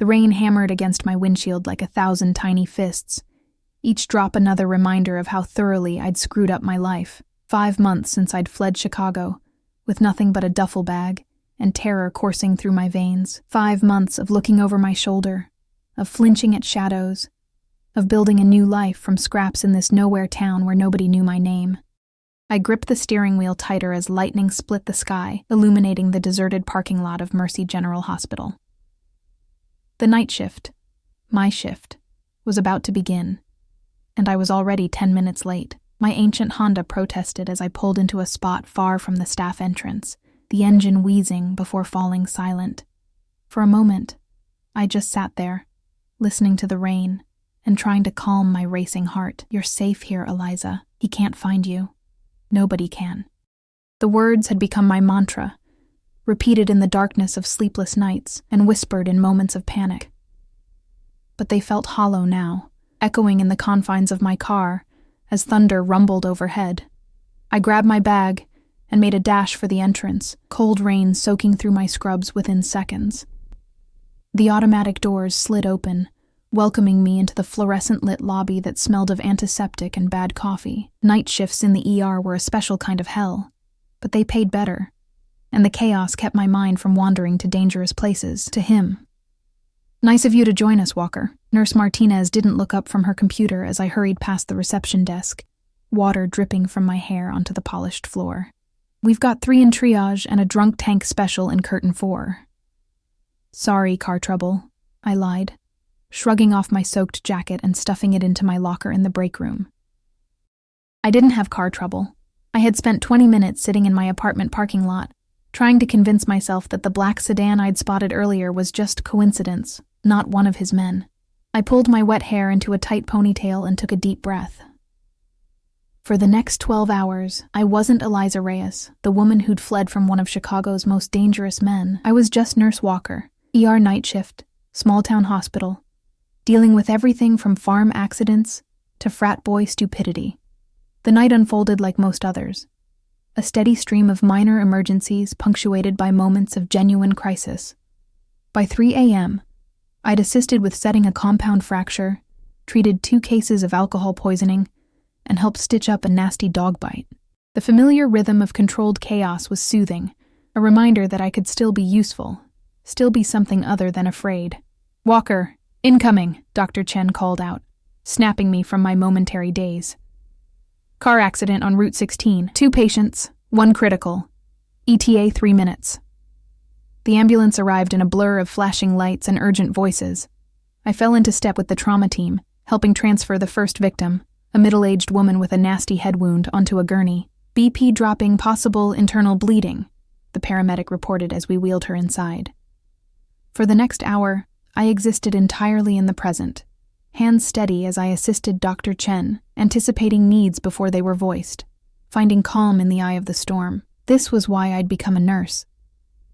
The rain hammered against my windshield like 1,000 tiny fists, each drop another reminder of how thoroughly I'd screwed up my life. 5 months since I'd fled Chicago, with nothing but a duffel bag and terror coursing through my veins. 5 months of looking over my shoulder, of flinching at shadows, of building a new life from scraps in this nowhere town where nobody knew my name. I gripped the steering wheel tighter as lightning split the sky, illuminating the deserted parking lot of Mercy General Hospital. The night shift, my shift, was about to begin, and I was already 10 minutes late. My ancient Honda protested as I pulled into a spot far from the staff entrance, the engine wheezing before falling silent. For a moment, I just sat there, listening to the rain and trying to calm my racing heart. "You're safe here, Eliza. He can't find you. Nobody can." The words had become my mantra, repeated in the darkness of sleepless nights and whispered in moments of panic. But they felt hollow now, echoing in the confines of my car as thunder rumbled overhead. I grabbed my bag and made a dash for the entrance, cold rain soaking through my scrubs within seconds. The automatic doors slid open, welcoming me into the fluorescent-lit lobby that smelled of antiseptic and bad coffee. Night shifts in the ER were a special kind of hell, but they paid better, and the chaos kept my mind from wandering to dangerous places, to him. "Nice of you to join us, Walker." Nurse Martinez didn't look up from her computer as I hurried past the reception desk, water dripping from my hair onto the polished floor. "We've got 3 in triage and a drunk tank special in curtain 4. "Sorry, car trouble," I lied, shrugging off my soaked jacket and stuffing it into my locker in the break room. I didn't have car trouble. I had spent 20 minutes sitting in my apartment parking lot, trying to convince myself that the black sedan I'd spotted earlier was just coincidence, not one of his men. I pulled my wet hair into a tight ponytail and took a deep breath. For the next 12 hours, I wasn't Eliza Reyes, the woman who'd fled from one of Chicago's most dangerous men. I was just Nurse Walker, ER night shift, small-town hospital, dealing with everything from farm accidents to frat boy stupidity. The night unfolded like most others, a steady stream of minor emergencies punctuated by moments of genuine crisis. By 3 a.m., I'd assisted with setting a compound fracture, treated 2 cases of alcohol poisoning, and helped stitch up a nasty dog bite. The familiar rhythm of controlled chaos was soothing, a reminder that I could still be useful, still be something other than afraid. "Walker, incoming," Dr. Chen called out, snapping me from my momentary daze. "Car accident on Route 16, 2 patients, 1 critical. ETA 3 minutes. The ambulance arrived in a blur of flashing lights and urgent voices. I fell into step with the trauma team, helping transfer the first victim, a middle-aged woman with a nasty head wound, onto a gurney. "BP dropping, possible internal bleeding," the paramedic reported as we wheeled her inside. For the next hour, I existed entirely in the present, hands steady as I assisted Dr. Chen, anticipating needs before they were voiced, finding calm in the eye of the storm. This was why I'd become a nurse.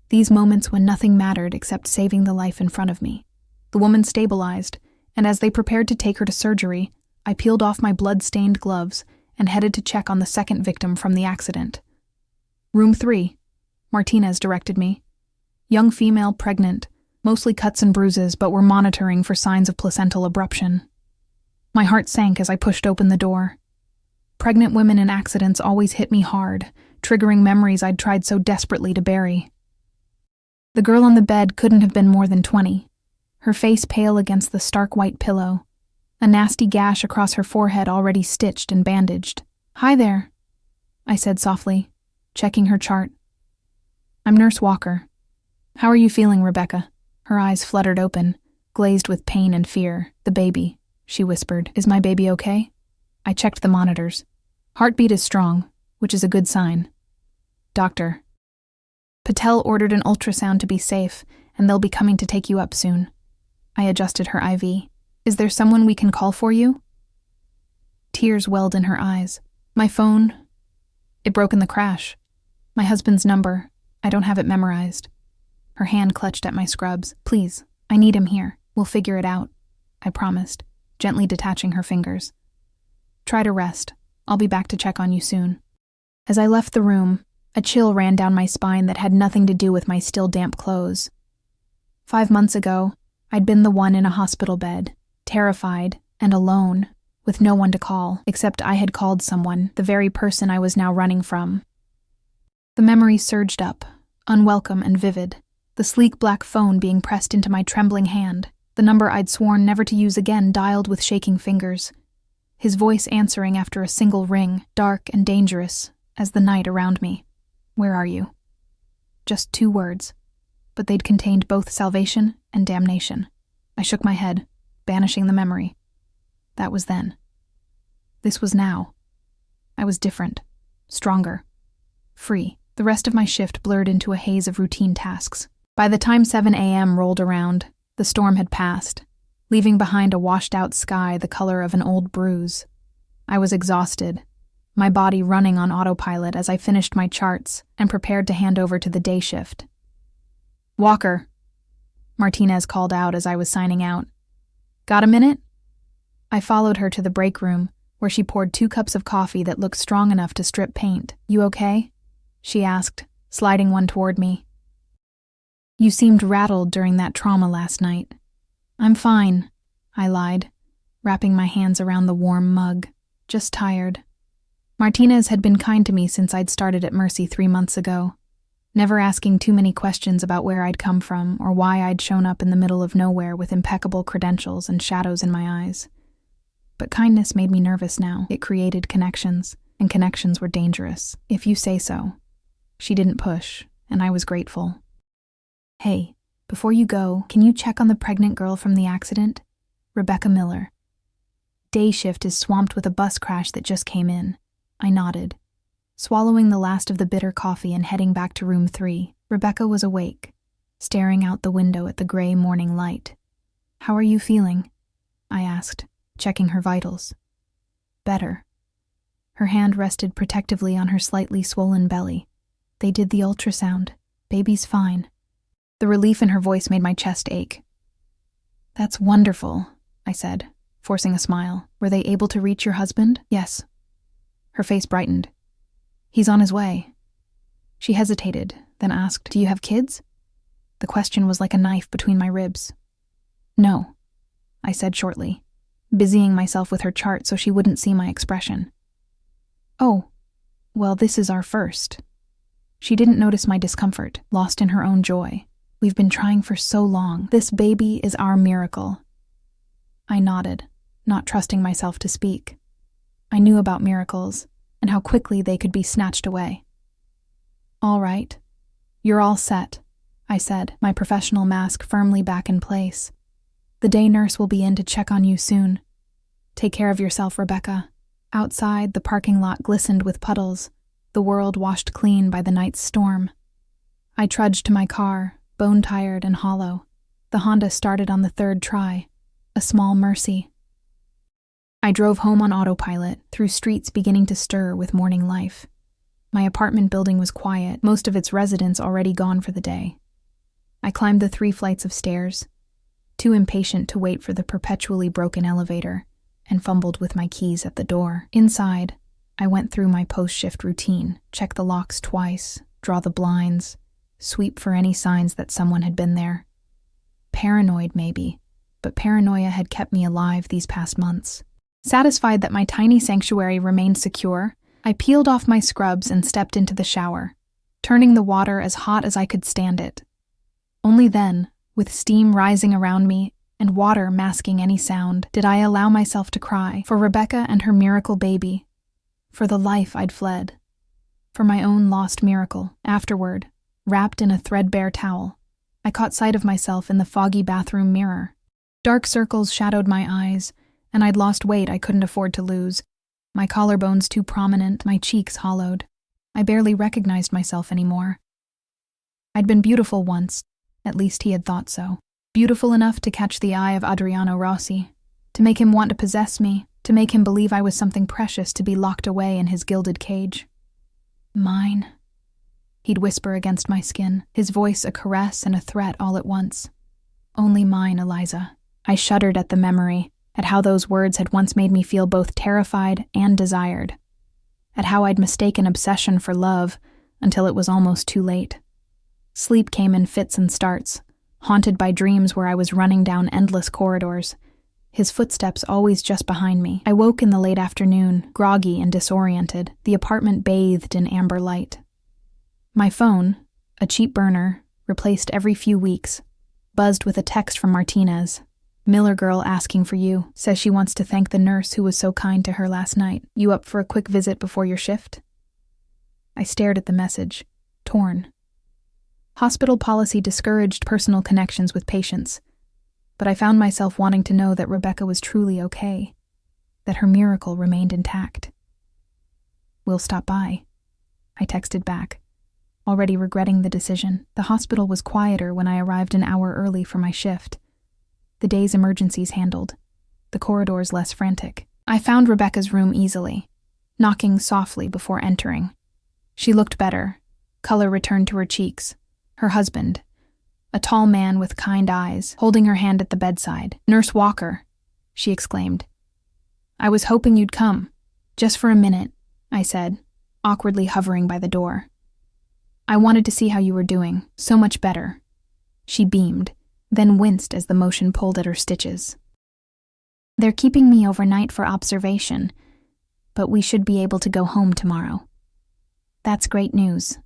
These moments when nothing mattered except saving the life in front of me. The woman stabilized, and as they prepared to take her to surgery, I peeled off my blood-stained gloves and headed to check on the second victim from the accident. "Room 3, Martinez directed me. Young female, pregnant, mostly cuts and bruises, but we're monitoring for signs of placental abruption. My heart sank as I pushed open the door. Pregnant women in accidents always hit me hard, triggering memories I'd tried so desperately to bury. The girl on the bed couldn't have been more than 20, her face pale against the stark white pillow, a nasty gash across her forehead already stitched and bandaged. "Hi there," I said softly, checking her chart. "I'm Nurse Walker. How are you feeling, Rebecca?" Her eyes fluttered open, glazed with pain and fear. "The baby," she whispered. "Is my baby okay?" I checked the monitors. "Heartbeat is strong, which is a good sign." "Doctor, Patel ordered an ultrasound to be safe, and they'll be coming to take you up soon." I adjusted her IV. "Is there someone we can call for you?" Tears welled in her eyes. "My phone, it broke in the crash. My husband's number, I don't have it memorized." Her hand clutched at my scrubs. "Please, I need him here. We'll figure it out," I promised, gently detaching her fingers. "Try to rest. I'll be back to check on you soon." As I left the room, a chill ran down my spine that had nothing to do with my still damp clothes. 5 months ago, I'd been the one in a hospital bed, terrified and alone, with no one to call, except I had called someone, the very person I was now running from. The memory surged up, unwelcome and vivid, the sleek black phone being pressed into my trembling hand, the number I'd sworn never to use again dialed with shaking fingers, his voice answering after a single ring, dark and dangerous as the night around me. "Where are you?" Just 2 words, but they'd contained both salvation and damnation. I shook my head, banishing the memory. That was then. This was now. I was different, stronger, free. The rest of my shift blurred into a haze of routine tasks. By the time 7 a.m. rolled around, the storm had passed, leaving behind a washed-out sky the color of an old bruise. I was exhausted, my body running on autopilot as I finished my charts and prepared to hand over to the day shift. "Walker," Martinez called out as I was signing out. "Got a minute?" I followed her to the break room, where she poured 2 cups of coffee that looked strong enough to strip paint. "You okay?" she asked, sliding one toward me. "You seemed rattled during that trauma last night." "I'm fine," I lied, wrapping my hands around the warm mug. "Just tired." Martinez had been kind to me since I'd started at Mercy 3 months ago, never asking too many questions about where I'd come from or why I'd shown up in the middle of nowhere with impeccable credentials and shadows in my eyes. But kindness made me nervous now. It created connections, and connections were dangerous. "If you say so." She didn't push, and I was grateful. "Hey, before you go, can you check on the pregnant girl from the accident? Rebecca Miller. Day shift is swamped with a bus crash that just came in." I nodded, swallowing the last of the bitter coffee and heading back to room 3. Rebecca was awake, staring out the window at the gray morning light. "How are you feeling?" I asked, checking her vitals. "Better." Her hand rested protectively on her slightly swollen belly. "They did the ultrasound. Baby's fine." The relief in her voice made my chest ache. "That's wonderful," I said, forcing a smile. "Were they able to reach your husband?" "Yes." Her face brightened. "He's on his way." She hesitated, then asked, "Do you have kids?" The question was like a knife between my ribs. "No," I said shortly, busying myself with her chart so she wouldn't see my expression. "Oh, well, this is our first." She didn't notice my discomfort, lost in her own joy. "We've been trying for so long. This baby is our miracle." I nodded, not trusting myself to speak. I knew about miracles, and how quickly they could be snatched away. "All right. You're all set," I said, my professional mask firmly back in place. "The day nurse will be in to check on you soon. Take care of yourself, Rebecca." Outside, the parking lot glistened with puddles, the world washed clean by the night's storm. I trudged to my car, bone-tired and hollow. The Honda started on the 3rd try, a small Mercy. I drove home on autopilot, through streets beginning to stir with morning life. My apartment building was quiet, most of its residents already gone for the day. I climbed the 3 flights of stairs, too impatient to wait for the perpetually broken elevator, and fumbled with my keys at the door. Inside, I went through my post-shift routine, check the locks twice, draw the blinds, sweep for any signs that someone had been there. Paranoid, maybe, but paranoia had kept me alive these past months. Satisfied that my tiny sanctuary remained secure, I peeled off my scrubs and stepped into the shower, turning the water as hot as I could stand it. Only then, with steam rising around me and water masking any sound, did I allow myself to cry for Rebecca and her miracle baby, for the life I'd fled, for my own lost miracle. Afterward, wrapped in a threadbare towel, I caught sight of myself in the foggy bathroom mirror. Dark circles shadowed my eyes, and I'd lost weight I couldn't afford to lose. My collarbones too prominent, my cheeks hollowed. I barely recognized myself anymore. I'd been beautiful once, at least he had thought so. Beautiful enough to catch the eye of Adriano Rossi, to make him want to possess me, to make him believe I was something precious to be locked away in his gilded cage. "Mine," he'd whisper against my skin, his voice a caress and a threat all at once. "Only mine, Eliza." I shuddered at the memory, at how those words had once made me feel both terrified and desired, at how I'd mistaken obsession for love until it was almost too late. Sleep came in fits and starts, haunted by dreams where I was running down endless corridors, his footsteps always just behind me. I woke in the late afternoon, groggy and disoriented, the apartment bathed in amber light. My phone, a cheap burner, replaced every few weeks, buzzed with a text from Martinez. "Miller girl asking for you, says she wants to thank the nurse who was so kind to her last night. You up for a quick visit before your shift?" I stared at the message, torn. Hospital policy discouraged personal connections with patients, but I found myself wanting to know that Rebecca was truly okay, that her miracle remained intact. "We'll stop by," I texted back, already regretting the decision. The hospital was quieter when I arrived an hour early for my shift. The day's emergencies handled, the corridors less frantic. I found Rebecca's room easily, knocking softly before entering. She looked better, color returned to her cheeks. Her husband, a tall man with kind eyes, holding her hand at the bedside. "Nurse Walker," she exclaimed. "I was hoping you'd come. Just for a minute," I said, awkwardly hovering by the door. "I wanted to see how you were doing. So much better." She beamed, then winced as the motion pulled at her stitches. "They're keeping me overnight for observation, but we should be able to go home tomorrow." "That's great news.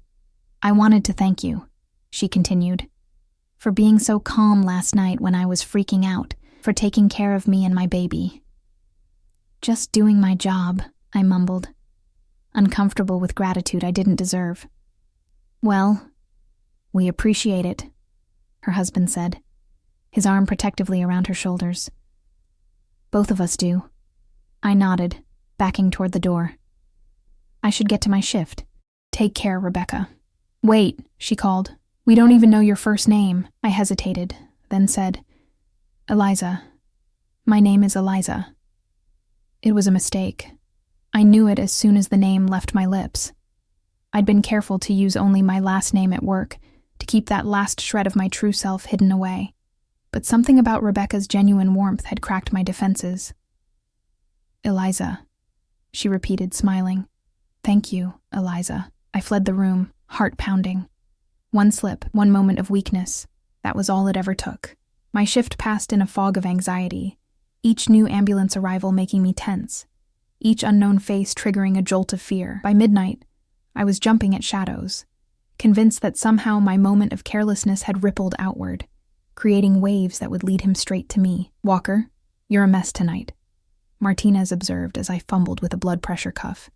I wanted to thank you," she continued, "for being so calm last night when I was freaking out, for taking care of me and my baby." "Just doing my job," I mumbled, uncomfortable with gratitude I didn't deserve. "Well, we appreciate it," her husband said, his arm protectively around her shoulders. "Both of us do." I nodded, backing toward the door. "I should get to my shift. Take care, Rebecca." "Wait," she called. "We don't even know your first name." I hesitated, then said, "Eliza. My name is Eliza." It was a mistake. I knew it as soon as the name left my lips. I'd been careful to use only my last name at work, to keep that last shred of my true self hidden away. But something about Rebecca's genuine warmth had cracked my defenses. "Eliza," she repeated, smiling. "Thank you, Eliza." I fled the room, heart pounding. One slip, one moment of weakness. That was all it ever took. My shift passed in a fog of anxiety, each new ambulance arrival making me tense, each unknown face triggering a jolt of fear. By midnight, I was jumping at shadows, convinced that somehow my moment of carelessness had rippled outward, creating waves that would lead him straight to me. "Walker, you're a mess tonight," Martinez observed as I fumbled with a blood pressure cuff.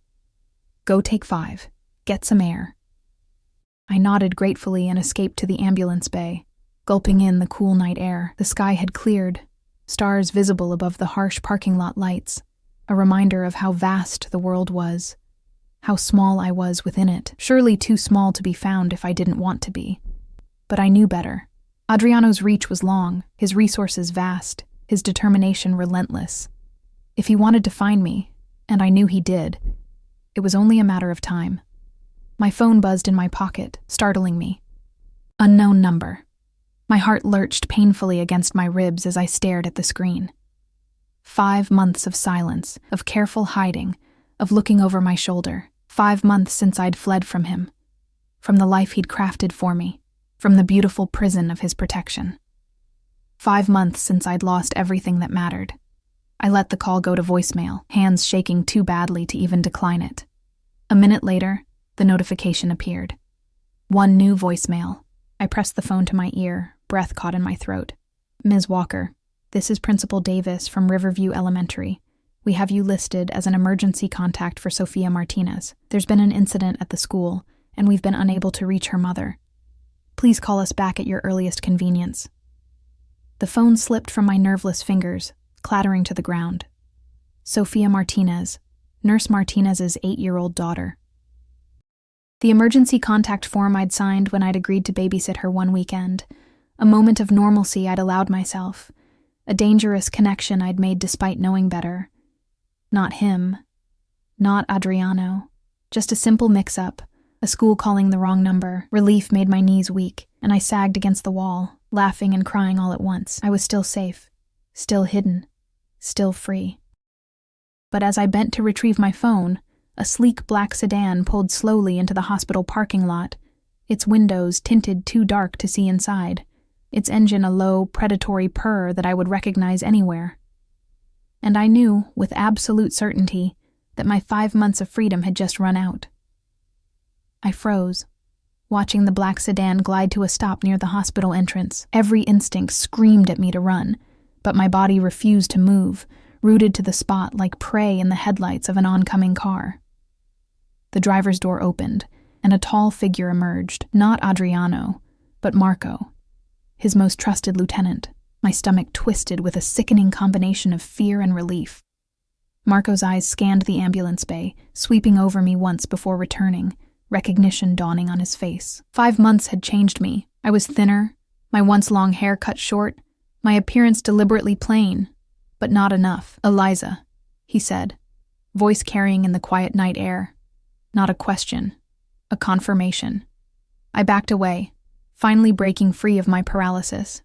"Go take 5. Get some air." I nodded gratefully and escaped to the ambulance bay, gulping in the cool night air. The sky had cleared, stars visible above the harsh parking lot lights, a reminder of how vast the world was, how small I was within it, surely too small to be found if I didn't want to be. But I knew better. Adriano's reach was long, his resources vast, his determination relentless. If he wanted to find me, and I knew he did, it was only a matter of time. My phone buzzed in my pocket, startling me. Unknown number. My heart lurched painfully against my ribs as I stared at the screen. 5 months of silence, of careful hiding, of looking over my shoulder. 5 months since I'd fled from him, from the life he'd crafted for me, from the beautiful prison of his protection. 5 months since I'd lost everything that mattered. I let the call go to voicemail, hands shaking too badly to even decline it. A minute later, the notification appeared. One new voicemail. I pressed the phone to my ear, breath caught in my throat. "Ms. Walker, this is Principal Davis from Riverview Elementary. We have you listed as an emergency contact for Sofia Martinez. There's been an incident at the school, and we've been unable to reach her mother. Please call us back at your earliest convenience." The phone slipped from my nerveless fingers, clattering to the ground. Sofia Martinez, Nurse Martinez's 8-year-old daughter. The emergency contact form I'd signed when I'd agreed to babysit her one weekend, a moment of normalcy I'd allowed myself, a dangerous connection I'd made despite knowing better. Not him, not Adriano, just a simple mix-up, a school calling the wrong number. Relief made my knees weak, and I sagged against the wall, laughing and crying all at once. I was still safe, still hidden, still free. But as I bent to retrieve my phone, a sleek black sedan pulled slowly into the hospital parking lot, its windows tinted too dark to see inside, its engine a low, predatory purr that I would recognize anywhere. And I knew, with absolute certainty, that my 5 months of freedom had just run out. I froze, watching the black sedan glide to a stop near the hospital entrance. Every instinct screamed at me to run, but my body refused to move, rooted to the spot like prey in the headlights of an oncoming car. The driver's door opened, and a tall figure emerged, not Adriano, but Marco, his most trusted lieutenant. My stomach twisted with a sickening combination of fear and relief. Marco's eyes scanned the ambulance bay, sweeping over me once before returning, recognition dawning on his face. 5 months had changed me. I was thinner, my once-long hair cut short, my appearance deliberately plain, but not enough. "Eliza," he said, voice carrying in the quiet night air. Not a question, a confirmation. I backed away, finally breaking free of my paralysis.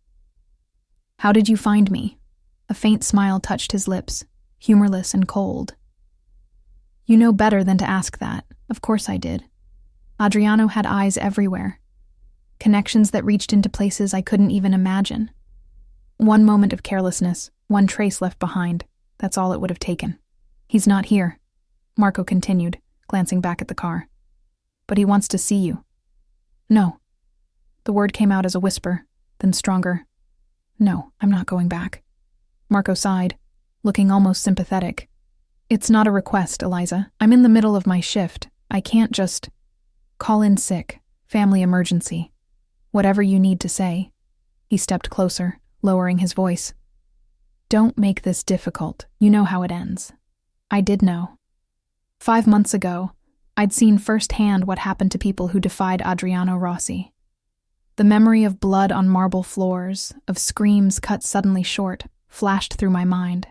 "How did you find me?" A faint smile touched his lips, humorless and cold. "You know better than to ask that." Of course I did. Adriano had eyes everywhere. Connections that reached into places I couldn't even imagine. One moment of carelessness, one trace left behind. That's all it would have taken. "He's not here," Marco continued, glancing back at the car. "But he wants to see you." "No." The word came out as a whisper, then stronger. "No, I'm not going back." Marco sighed, looking almost sympathetic. "It's not a request, Eliza. I'm in the middle of my shift. I can't just call in sick, family emergency. Whatever you need to say." He stepped closer, lowering his voice. "Don't make this difficult. You know how it ends." I did know. 5 months ago, I'd seen firsthand what happened to people who defied Adriano Rossi. The memory of blood on marble floors, of screams cut suddenly short, flashed through my mind.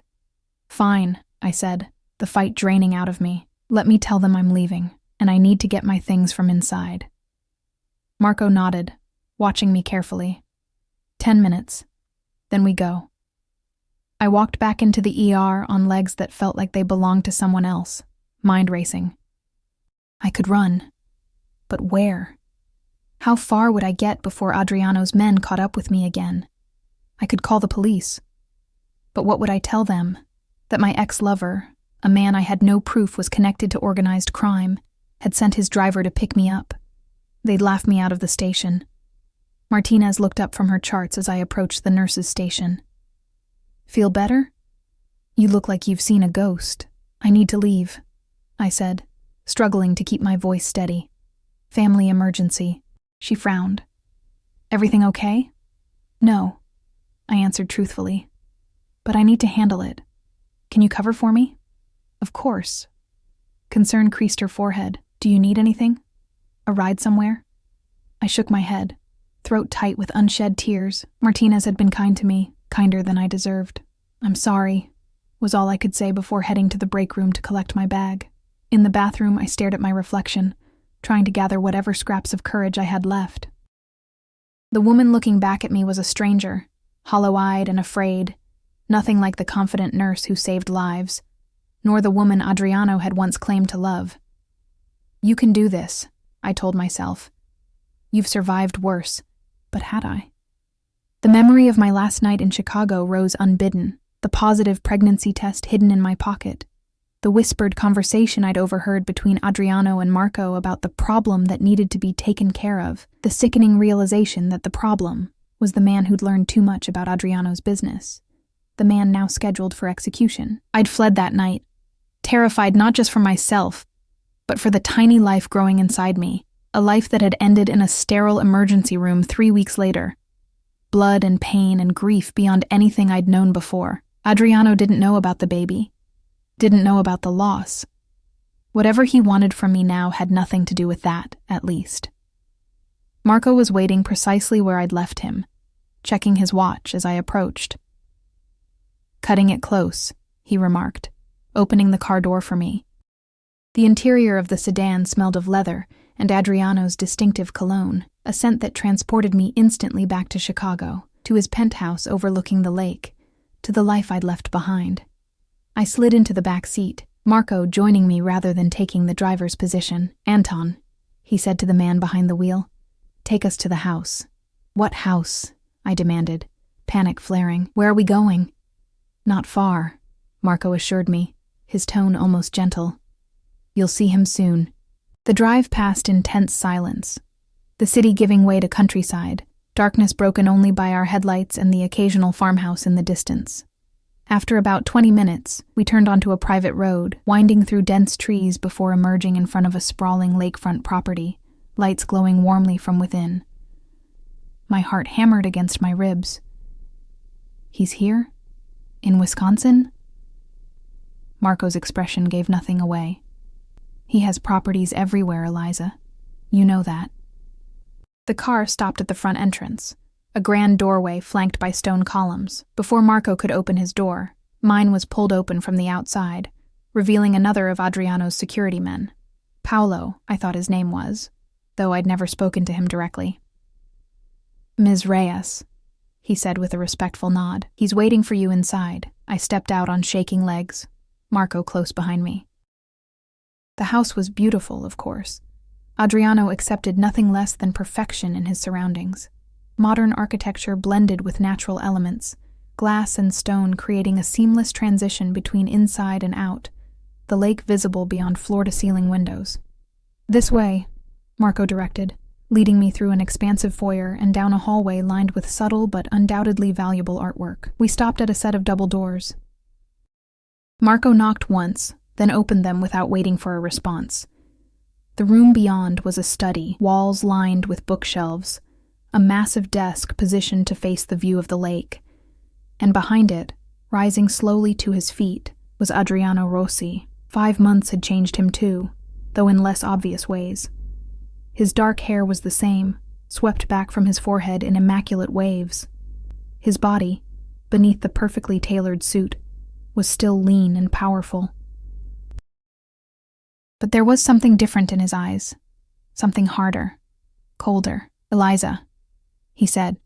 "Fine," I said, the fight draining out of me. "Let me tell them I'm leaving, and I need to get my things from inside." Marco nodded, watching me carefully. 10 minutes. Then we go. I walked back into the ER on legs that felt like they belonged to someone else, mind racing. I could run. But where? How far would I get before Adriano's men caught up with me again? I could call the police. But what would I tell them? That my ex-lover, a man I had no proof was connected to organized crime, had sent his driver to pick me up. They'd laugh me out of the station. Martinez looked up from her charts as I approached the nurse's station. "Feel better? You look like you've seen a ghost. I need to leave," I said, struggling to keep my voice steady. "Family emergency." She frowned. "Everything okay?" "No," I answered truthfully. "But I need to handle it. Can you cover for me?" "Of course." Concern creased her forehead. "Do you need anything? A ride somewhere?" I shook my head, throat tight with unshed tears. Martinez had been kind to me, kinder than I deserved. "I'm sorry," was all I could say before heading to the break room to collect my bag. In the bathroom, I stared at my reflection, trying to gather whatever scraps of courage I had left. The woman looking back at me was a stranger, hollow-eyed and afraid, nothing like the confident nurse who saved lives, nor the woman Adriano had once claimed to love. "You can do this," I told myself. "You've survived worse." But had I? The memory of my last night in Chicago rose unbidden, the positive pregnancy test hidden in my pocket, the whispered conversation I'd overheard between Adriano and Marco about the problem that needed to be taken care of, the sickening realization that the problem was the man who'd learned too much about Adriano's business, the man now scheduled for execution. I'd fled that night, terrified not just for myself, but for the tiny life growing inside me, a life that had ended in a sterile emergency room 3 weeks later. Blood and pain and grief beyond anything I'd known before. Adriano didn't know about the baby, didn't know about the loss. Whatever he wanted from me now had nothing to do with that, at least. Marco was waiting precisely where I'd left him, checking his watch as I approached. "Cutting it close," he remarked, opening the car door for me. The interior of the sedan smelled of leather and Adriano's distinctive cologne, a scent that transported me instantly back to Chicago, to his penthouse overlooking the lake, to the life I'd left behind. I slid into the back seat, Marco joining me rather than taking the driver's position. "Anton," he said to the man behind the wheel, "take us to the house." "What house?" I demanded, panic flaring. Where are we going? Not far, Marco assured me, his tone almost gentle. You'll see him soon. The drive passed in tense silence, the city giving way to countryside, darkness broken only by our headlights and the occasional farmhouse in the distance. After about 20 minutes, we turned onto a private road, winding through dense trees before emerging in front of a sprawling lakefront property, lights glowing warmly from within. My heart hammered against my ribs. He's here? In Wisconsin? Marco's expression gave nothing away. He has properties everywhere, Eliza. You know that. The car stopped at the front entrance, a grand doorway flanked by stone columns. Before Marco could open his door, mine was pulled open from the outside, revealing another of Adriano's security men. Paolo, I thought his name was, though I'd never spoken to him directly. Ms. Reyes, he said with a respectful nod. He's waiting for you inside. I stepped out on shaking legs, Marco close behind me. The house was beautiful, of course. Adriano accepted nothing less than perfection in his surroundings. Modern architecture blended with natural elements, glass and stone creating a seamless transition between inside and out, the lake visible beyond floor-to-ceiling windows. This way, Marco directed, leading me through an expansive foyer and down a hallway lined with subtle but undoubtedly valuable artwork. We stopped at a set of double doors. Marco knocked once, then opened them without waiting for a response. The room beyond was a study, walls lined with bookshelves, a massive desk positioned to face the view of the lake, and behind it, rising slowly to his feet, was Adriano Rossi. 5 months had changed him too, though in less obvious ways. His dark hair was the same, swept back from his forehead in immaculate waves. His body, beneath the perfectly tailored suit, was still lean and powerful. But there was something different in his eyes, something harder, colder. Eliza, he said,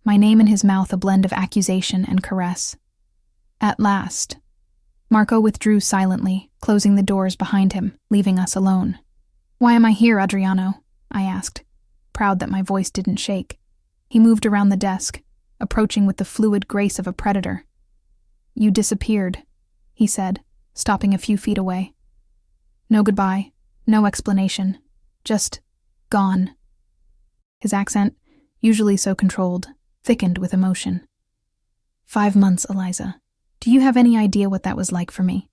my name in his mouth a blend of accusation and caress. At last. Marco withdrew silently, closing the doors behind him, leaving us alone. Why am I here, Adriano? I asked, proud that my voice didn't shake. He moved around the desk, approaching with the fluid grace of a predator. You disappeared, he said, stopping a few feet away. No goodbye, no explanation, just gone. His accent, usually so controlled, thickened with emotion. 5 months, Eliza. Do you have any idea what that was like for me?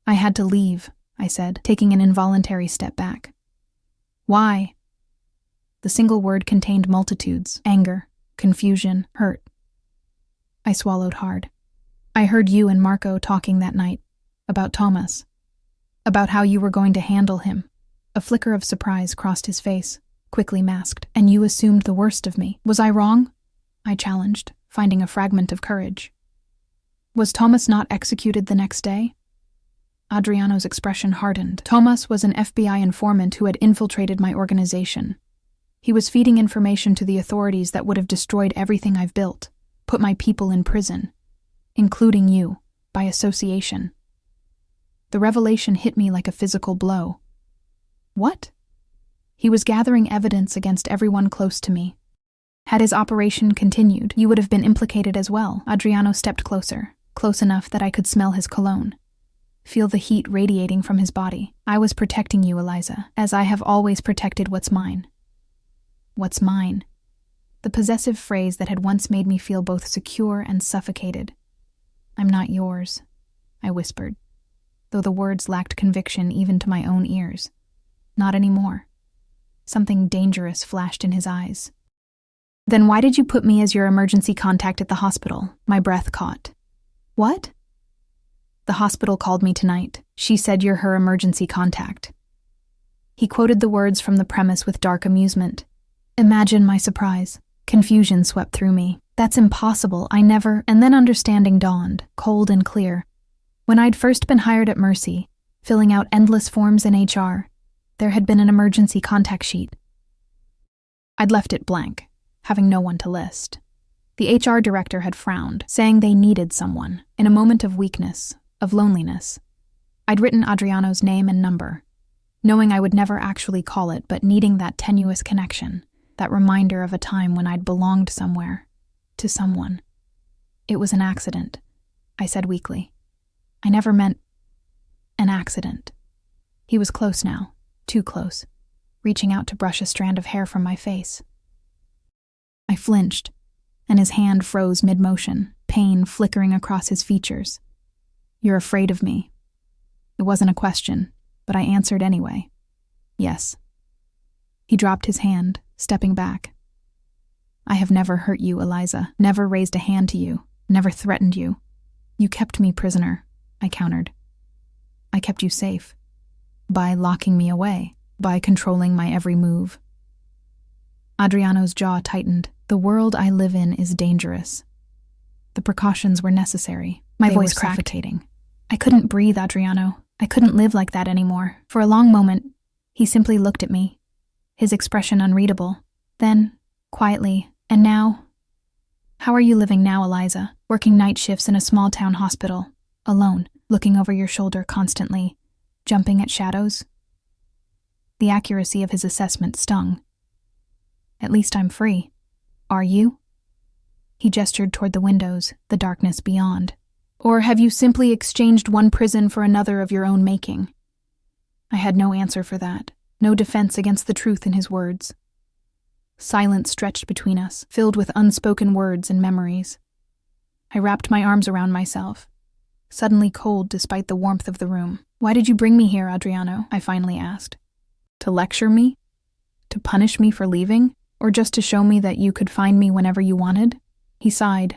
I had to leave, I said, taking an involuntary step back. Why? The single word contained multitudes, anger, confusion, hurt. I swallowed hard. I heard you and Marco talking that night, about Thomas, about how you were going to handle him. A flicker of surprise crossed his face, quickly masked. And you assumed the worst of me. Was I wrong? I challenged, finding a fragment of courage. Was Thomas not executed the next day? Adriano's expression hardened. Thomas was an FBI informant who had infiltrated my organization. He was feeding information to the authorities that would have destroyed everything I've built, put my people in prison, including you, by association. The revelation hit me like a physical blow. What? He was gathering evidence against everyone close to me. Had his operation continued, you would have been implicated as well. Adriano stepped closer, close enough that I could smell his cologne, feel the heat radiating from his body. I was protecting you, Eliza, as I have always protected what's mine. What's mine? The possessive phrase that had once made me feel both secure and suffocated. I'm not yours, I whispered, though the words lacked conviction even to my own ears. Not anymore. Something dangerous flashed in his eyes. Then why did you put me as your emergency contact at the hospital? My breath caught. What? The hospital called me tonight. She said you're her emergency contact. He quoted the words from the premise with dark amusement. Imagine my surprise. Confusion swept through me. That's impossible. I never... And then understanding dawned, cold and clear. When I'd first been hired at Mercy, filling out endless forms in HR, there had been an emergency contact sheet. I'd left it blank, having no one to list. The HR director had frowned, saying they needed someone, in a moment of weakness, of loneliness. I'd written Adriano's name and number, knowing I would never actually call it, but needing that tenuous connection, that reminder of a time when I'd belonged somewhere, to someone. It was an accident, I said weakly. I never meant an accident. He was close now, too close, reaching out to brush a strand of hair from my face. I flinched, and his hand froze mid-motion, pain flickering across his features. You're afraid of me. It wasn't a question, but I answered anyway. Yes. He dropped his hand, stepping back. I have never hurt you, Eliza, never raised a hand to you, never threatened you. You kept me prisoner, I countered. I kept you safe. By locking me away, by controlling my every move. Adriano's jaw tightened. The world I live in is dangerous. The precautions were necessary. My voice cracked. Suffocating. I couldn't breathe, Adriano. I couldn't live like that anymore. For a long moment, he simply looked at me, his expression unreadable. Then, quietly, and now? How are you living now, Eliza? Working night shifts in a small-town hospital, alone, looking over your shoulder constantly, jumping at shadows? The accuracy of his assessment stung. At least I'm free. Are you? He gestured toward the windows, the darkness beyond. Or have you simply exchanged one prison for another of your own making? I had no answer for that, no defense against the truth in his words. Silence stretched between us, filled with unspoken words and memories. I wrapped my arms around myself, suddenly cold despite the warmth of the room. Why did you bring me here, Adriano? I finally asked. To lecture me? To punish me for leaving? Or just to show me that you could find me whenever you wanted? He sighed,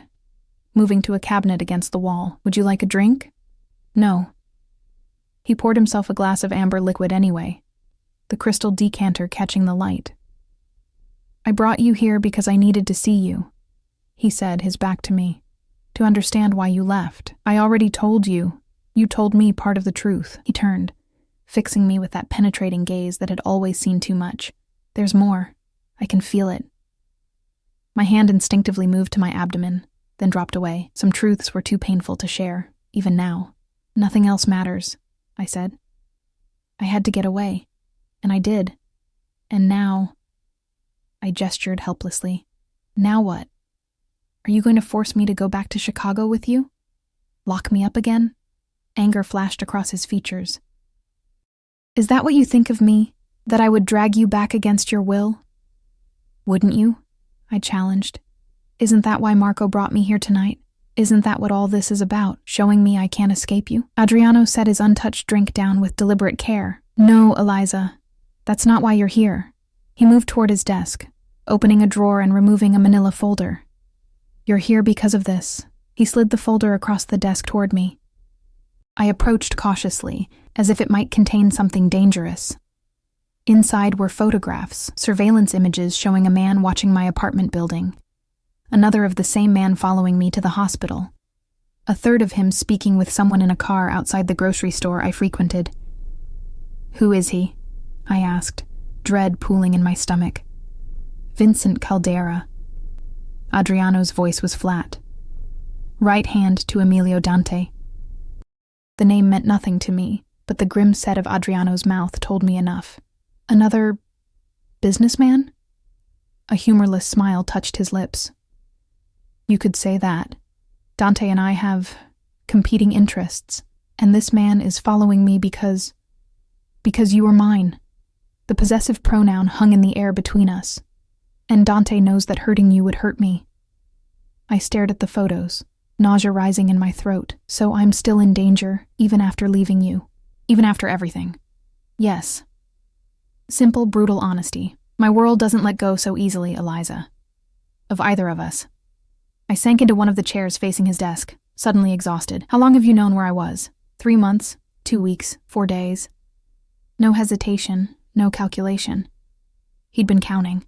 moving to a cabinet against the wall. Would you like a drink? No. He poured himself a glass of amber liquid anyway, the crystal decanter catching the light. I brought you here because I needed to see you, he said, his back to me, to understand why you left. I already told you. You told me part of the truth. He turned, fixing me with that penetrating gaze that had always seen too much. There's more. I can feel it. My hand instinctively moved to my abdomen, then dropped away. Some truths were too painful to share, even now. Nothing else matters, I said. I had to get away, and I did. And now... I gestured helplessly. Now what? Are you going to force me to go back to Chicago with you? Lock me up again? Anger flashed across his features. Is that what you think of me? That I would drag you back against your will? Wouldn't you? I challenged. Isn't that why Marco brought me here tonight? Isn't that what all this is about, showing me I can't escape you? Adriano set his untouched drink down with deliberate care. No, Eliza. That's not why you're here. He moved toward his desk, opening a drawer and removing a manila folder. You're here because of this. He slid the folder across the desk toward me. I approached cautiously, as if it might contain something dangerous. Inside were photographs, surveillance images showing a man watching my apartment building, another of the same man following me to the hospital, a third of him speaking with someone in a car outside the grocery store I frequented. Who is he? I asked, dread pooling in my stomach. Vincent Caldera. Adriano's voice was flat. Right hand to Emilio Dante. The name meant nothing to me, but the grim set of Adriano's mouth told me enough. Another businessman? A humorless smile touched his lips. You could say that. Dante and I have competing interests, and this man is following me because you are mine. The possessive pronoun hung in the air between us, and Dante knows that hurting you would hurt me. I stared at the photos, nausea rising in my throat, so I'm still in danger, even after leaving you, even after everything. Yes. Simple, brutal honesty. My world doesn't let go so easily, Eliza. Of either of us. I sank into one of the chairs facing his desk, suddenly exhausted. How long have you known where I was? 3 months? 2 weeks? 4 days? No hesitation, no calculation. He'd been counting.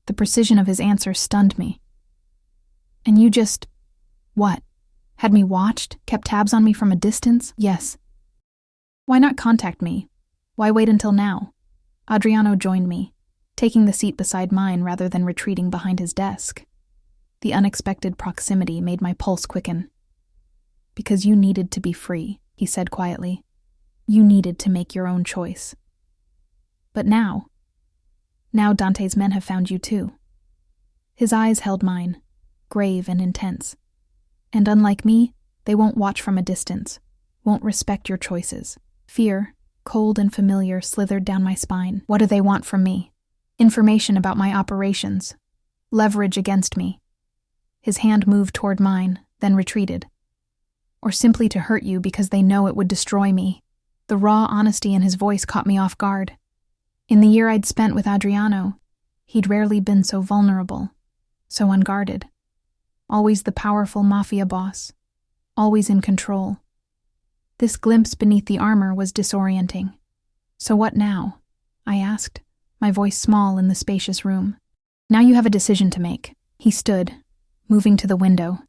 The precision of his answer stunned me. And you just... what? Had me watched? Kept tabs on me from a distance? Yes. Why not contact me? Why wait until now? Adriano joined me, taking the seat beside mine rather than retreating behind his desk. The unexpected proximity made my pulse quicken. Because you needed to be free, he said quietly. You needed to make your own choice. But now Now Dante's men have found you too. His eyes held mine, grave and intense. And unlike me, they won't watch from a distance, won't respect your choices. Fear, cold and familiar, slithered down my spine. What do they want from me? Information about my operations. Leverage against me. His hand moved toward mine, then retreated. Or simply to hurt you because they know it would destroy me. The raw honesty in his voice caught me off guard. In the year I'd spent with Adriano, he'd rarely been so vulnerable, so unguarded. Always the powerful Mafia boss, always in control. This glimpse beneath the armor was disorienting. So what now? I asked, my voice small in the spacious room. Now you have a decision to make. He stood, moving to the window,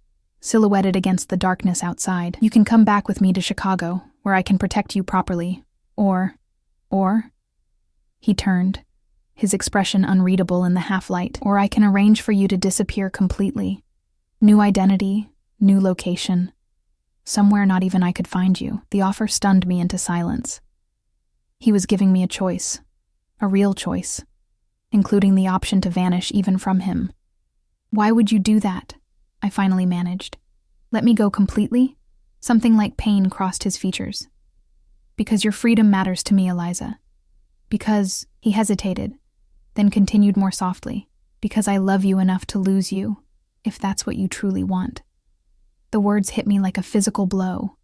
silhouetted against the darkness outside. You can come back with me to Chicago, where I can protect you properly. Or... He turned, his expression unreadable in the half-light. Or I can arrange for you to disappear completely. New identity, new location. Somewhere not even I could find you. The offer stunned me into silence. He was giving me a choice, a real choice, including the option to vanish even from him. Why would you do that? I finally managed. Let me go completely? Something like pain crossed his features. Because your freedom matters to me, Eliza. Because, he hesitated, then continued more softly, because I love you enough to lose you, if that's what you truly want. The words hit me like a physical blow.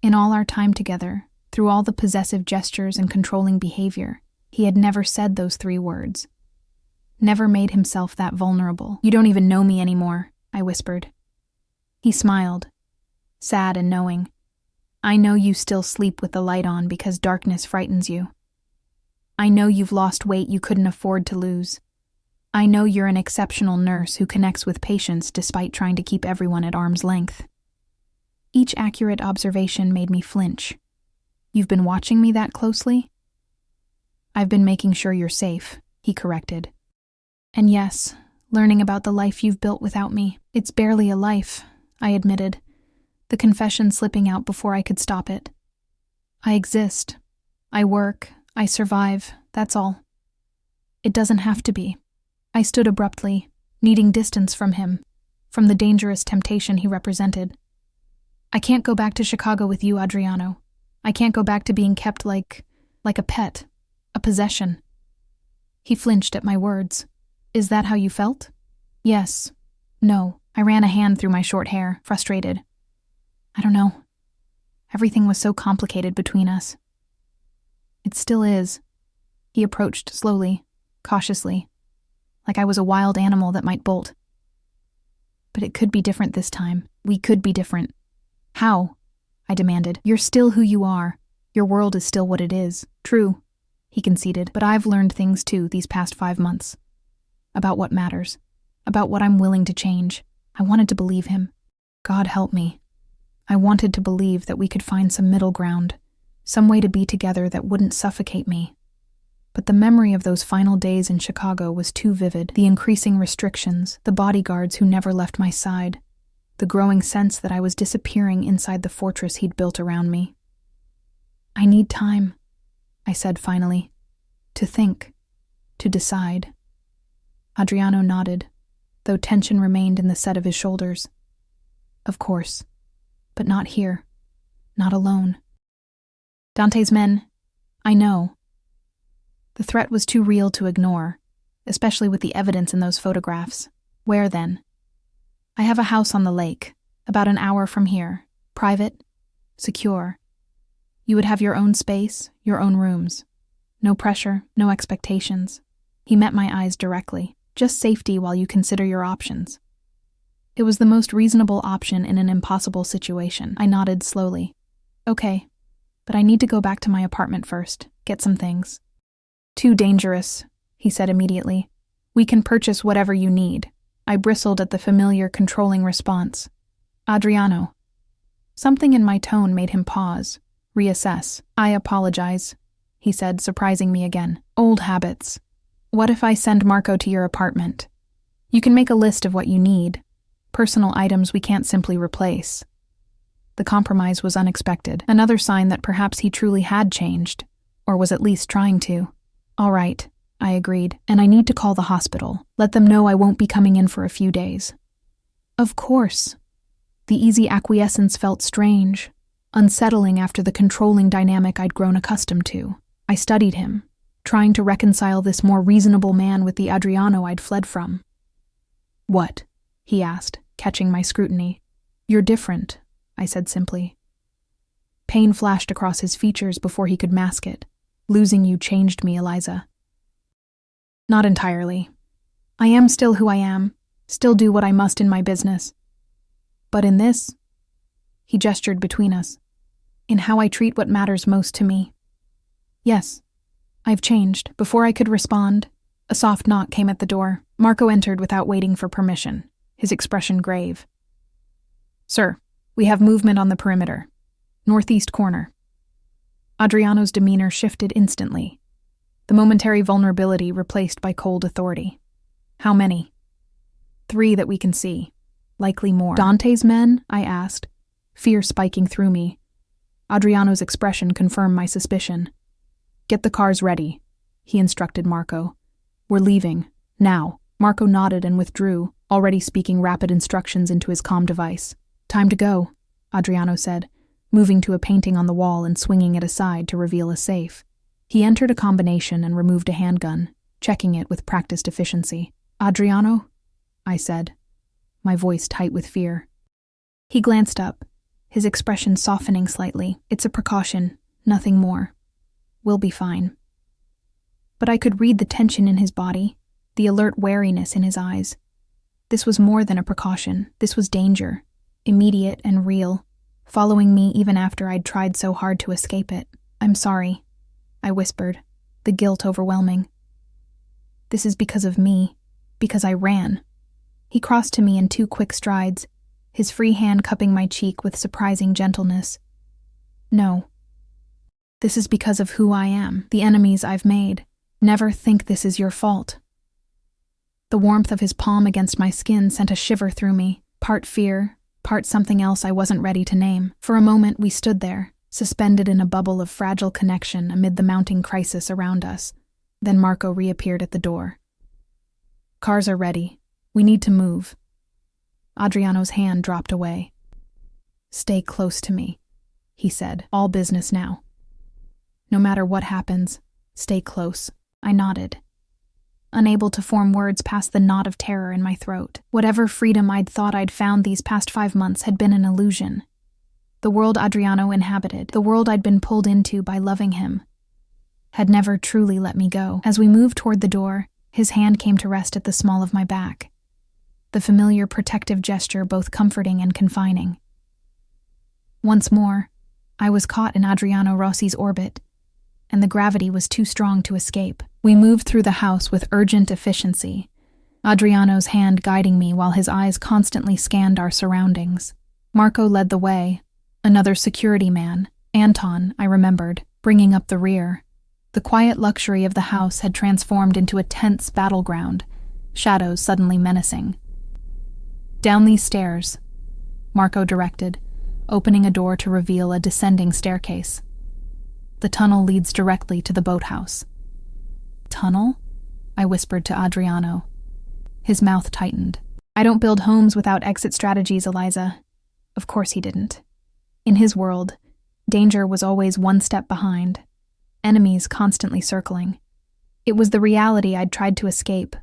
In all our time together, through all the possessive gestures and controlling behavior, he had never said those 3 words. Never made himself that vulnerable. You don't even know me anymore, I whispered. He smiled, sad and knowing. I know you still sleep with the light on because darkness frightens you. I know you've lost weight you couldn't afford to lose. I know you're an exceptional nurse who connects with patients despite trying to keep everyone at arm's length. Each accurate observation made me flinch. You've been watching me that closely? I've been making sure you're safe, he corrected. And yes, learning about the life you've built without me. It's barely a life, I admitted, the confession slipping out before I could stop it. I exist. I work. I survive. That's all. It doesn't have to be. I stood abruptly, needing distance from him, from the dangerous temptation he represented. I can't go back to Chicago with you, Adriano. I can't go back to being kept like a pet, a possession. He flinched at my words. Is that how you felt? Yes. No. I ran a hand through my short hair, frustrated. I don't know. Everything was so complicated between us. It still is. He approached slowly, cautiously, like I was a wild animal that might bolt. But it could be different this time. We could be different. How? I demanded. You're still who you are. Your world is still what it is. True, he conceded, but I've learned things too these past 5 months. About what matters. About what I'm willing to change. I wanted to believe him. God help me. I wanted to believe that we could find some middle ground, some way to be together that wouldn't suffocate me. But the memory of those final days in Chicago was too vivid. The increasing restrictions, the bodyguards who never left my side, the growing sense that I was disappearing inside the fortress he'd built around me. I need time, I said finally, to think, to decide. Adriano nodded, though tension remained in the set of his shoulders. Of course, but not here, not alone. Dante's men, I know. The threat was too real to ignore, especially with the evidence in those photographs. Where then? I have a house on the lake, about an hour from here, private, secure. You would have your own space, your own rooms. No pressure, no expectations. He met my eyes directly. Just safety while you consider your options. It was the most reasonable option in an impossible situation. I nodded slowly. Okay, but I need to go back to my apartment first, get some things. Too dangerous, he said immediately. We can purchase whatever you need. I bristled at the familiar, controlling response. Adriano. Something in my tone made him pause, reassess. I apologize, he said, surprising me again. Old habits. What if I send Marco to your apartment? You can make a list of what you need. Personal items we can't simply replace. The compromise was unexpected, another sign that perhaps he truly had changed, or was at least trying to. All right, I agreed, and I need to call the hospital. Let them know I won't be coming in for a few days. Of course. The easy acquiescence felt strange, unsettling after the controlling dynamic I'd grown accustomed to. I studied him, trying to reconcile this more reasonable man with the Adriano I'd fled from. What? He asked, catching my scrutiny. You're different, I said simply. Pain flashed across his features before he could mask it. Losing you changed me, Eliza. Not entirely. I am still who I am, still do what I must in my business. But in this, he gestured between us, in how I treat what matters most to me. Yes, I've changed. Before I could respond, a soft knock came at the door. Marco entered without waiting for permission, his expression grave. Sir, we have movement on the perimeter. Northeast corner. Adriano's demeanor shifted instantly, the momentary vulnerability replaced by cold authority. How many? 3 that we can see. Likely more. Dante's men? I asked, fear spiking through me. Adriano's expression confirmed my suspicion. Get the cars ready, he instructed Marco. We're leaving. Now. Marco nodded and withdrew, already speaking rapid instructions into his comm device. Time to go, Adriano said, moving to a painting on the wall and swinging it aside to reveal a safe. He entered a combination and removed a handgun, checking it with practiced efficiency. Adriano? I said, my voice tight with fear. He glanced up, his expression softening slightly. It's a precaution, nothing more. We'll be fine. But I could read the tension in his body, the alert wariness in his eyes. This was more than a precaution. This was danger, immediate and real, following me even after I'd tried so hard to escape it. I'm sorry, I whispered, the guilt overwhelming. This is because of me, because I ran. He crossed to me in 2 quick strides, his free hand cupping my cheek with surprising gentleness. No. This is because of who I am, the enemies I've made. Never think this is your fault. The warmth of his palm against my skin sent a shiver through me, part fear, part something else I wasn't ready to name. For a moment we stood there, suspended in a bubble of fragile connection amid the mounting crisis around us. Then Marco reappeared at the door. Cars are ready. We need to move. Adriano's hand dropped away. Stay close to me, he said. All business now. No matter what happens, stay close. I nodded, unable to form words past the knot of terror in my throat. Whatever freedom I'd thought I'd found these past 5 months had been an illusion. The world Adriano inhabited, the world I'd been pulled into by loving him, had never truly let me go. As we moved toward the door, his hand came to rest at the small of my back, the familiar protective gesture both comforting and confining. Once more, I was caught in Adriano Rossi's orbit, and the gravity was too strong to escape. We moved through the house with urgent efficiency, Adriano's hand guiding me while his eyes constantly scanned our surroundings. Marco led the way, another security man, Anton, I remembered, bringing up the rear. The quiet luxury of the house had transformed into a tense battleground, shadows suddenly menacing. Down these stairs, Marco directed, opening a door to reveal a descending staircase. The tunnel leads directly to the boathouse. Tunnel? I whispered to Adriano. His mouth tightened. I don't build homes without exit strategies, Eliza. Of course he didn't. In his world, danger was always one step behind, enemies constantly circling. It was the reality I'd tried to escape,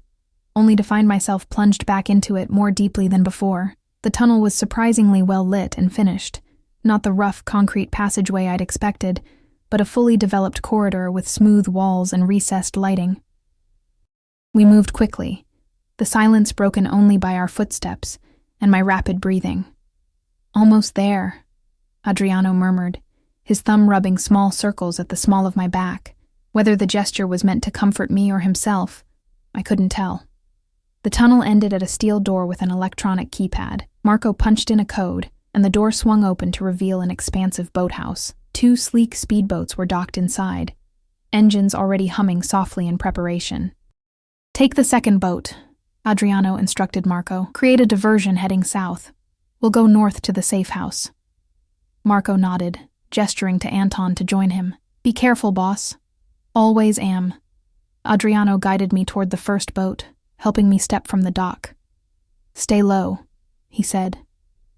only to find myself plunged back into it more deeply than before. The tunnel was surprisingly well lit and finished, not the rough concrete passageway I'd expected, but a fully developed corridor with smooth walls and recessed lighting. We moved quickly, the silence broken only by our footsteps and my rapid breathing. Almost there, Adriano murmured, his thumb rubbing small circles at the small of my back. Whether the gesture was meant to comfort me or himself, I couldn't tell. The tunnel ended at a steel door with an electronic keypad. Marco punched in a code, and the door swung open to reveal an expansive boathouse. 2 sleek speedboats were docked inside, engines already humming softly in preparation. Take the second boat, Adriano instructed Marco. Create a diversion heading south. We'll go north to the safe house. Marco nodded, gesturing to Anton to join him. Be careful, boss. Always am. Adriano guided me toward the first boat, helping me step from the dock. "Stay low," he said,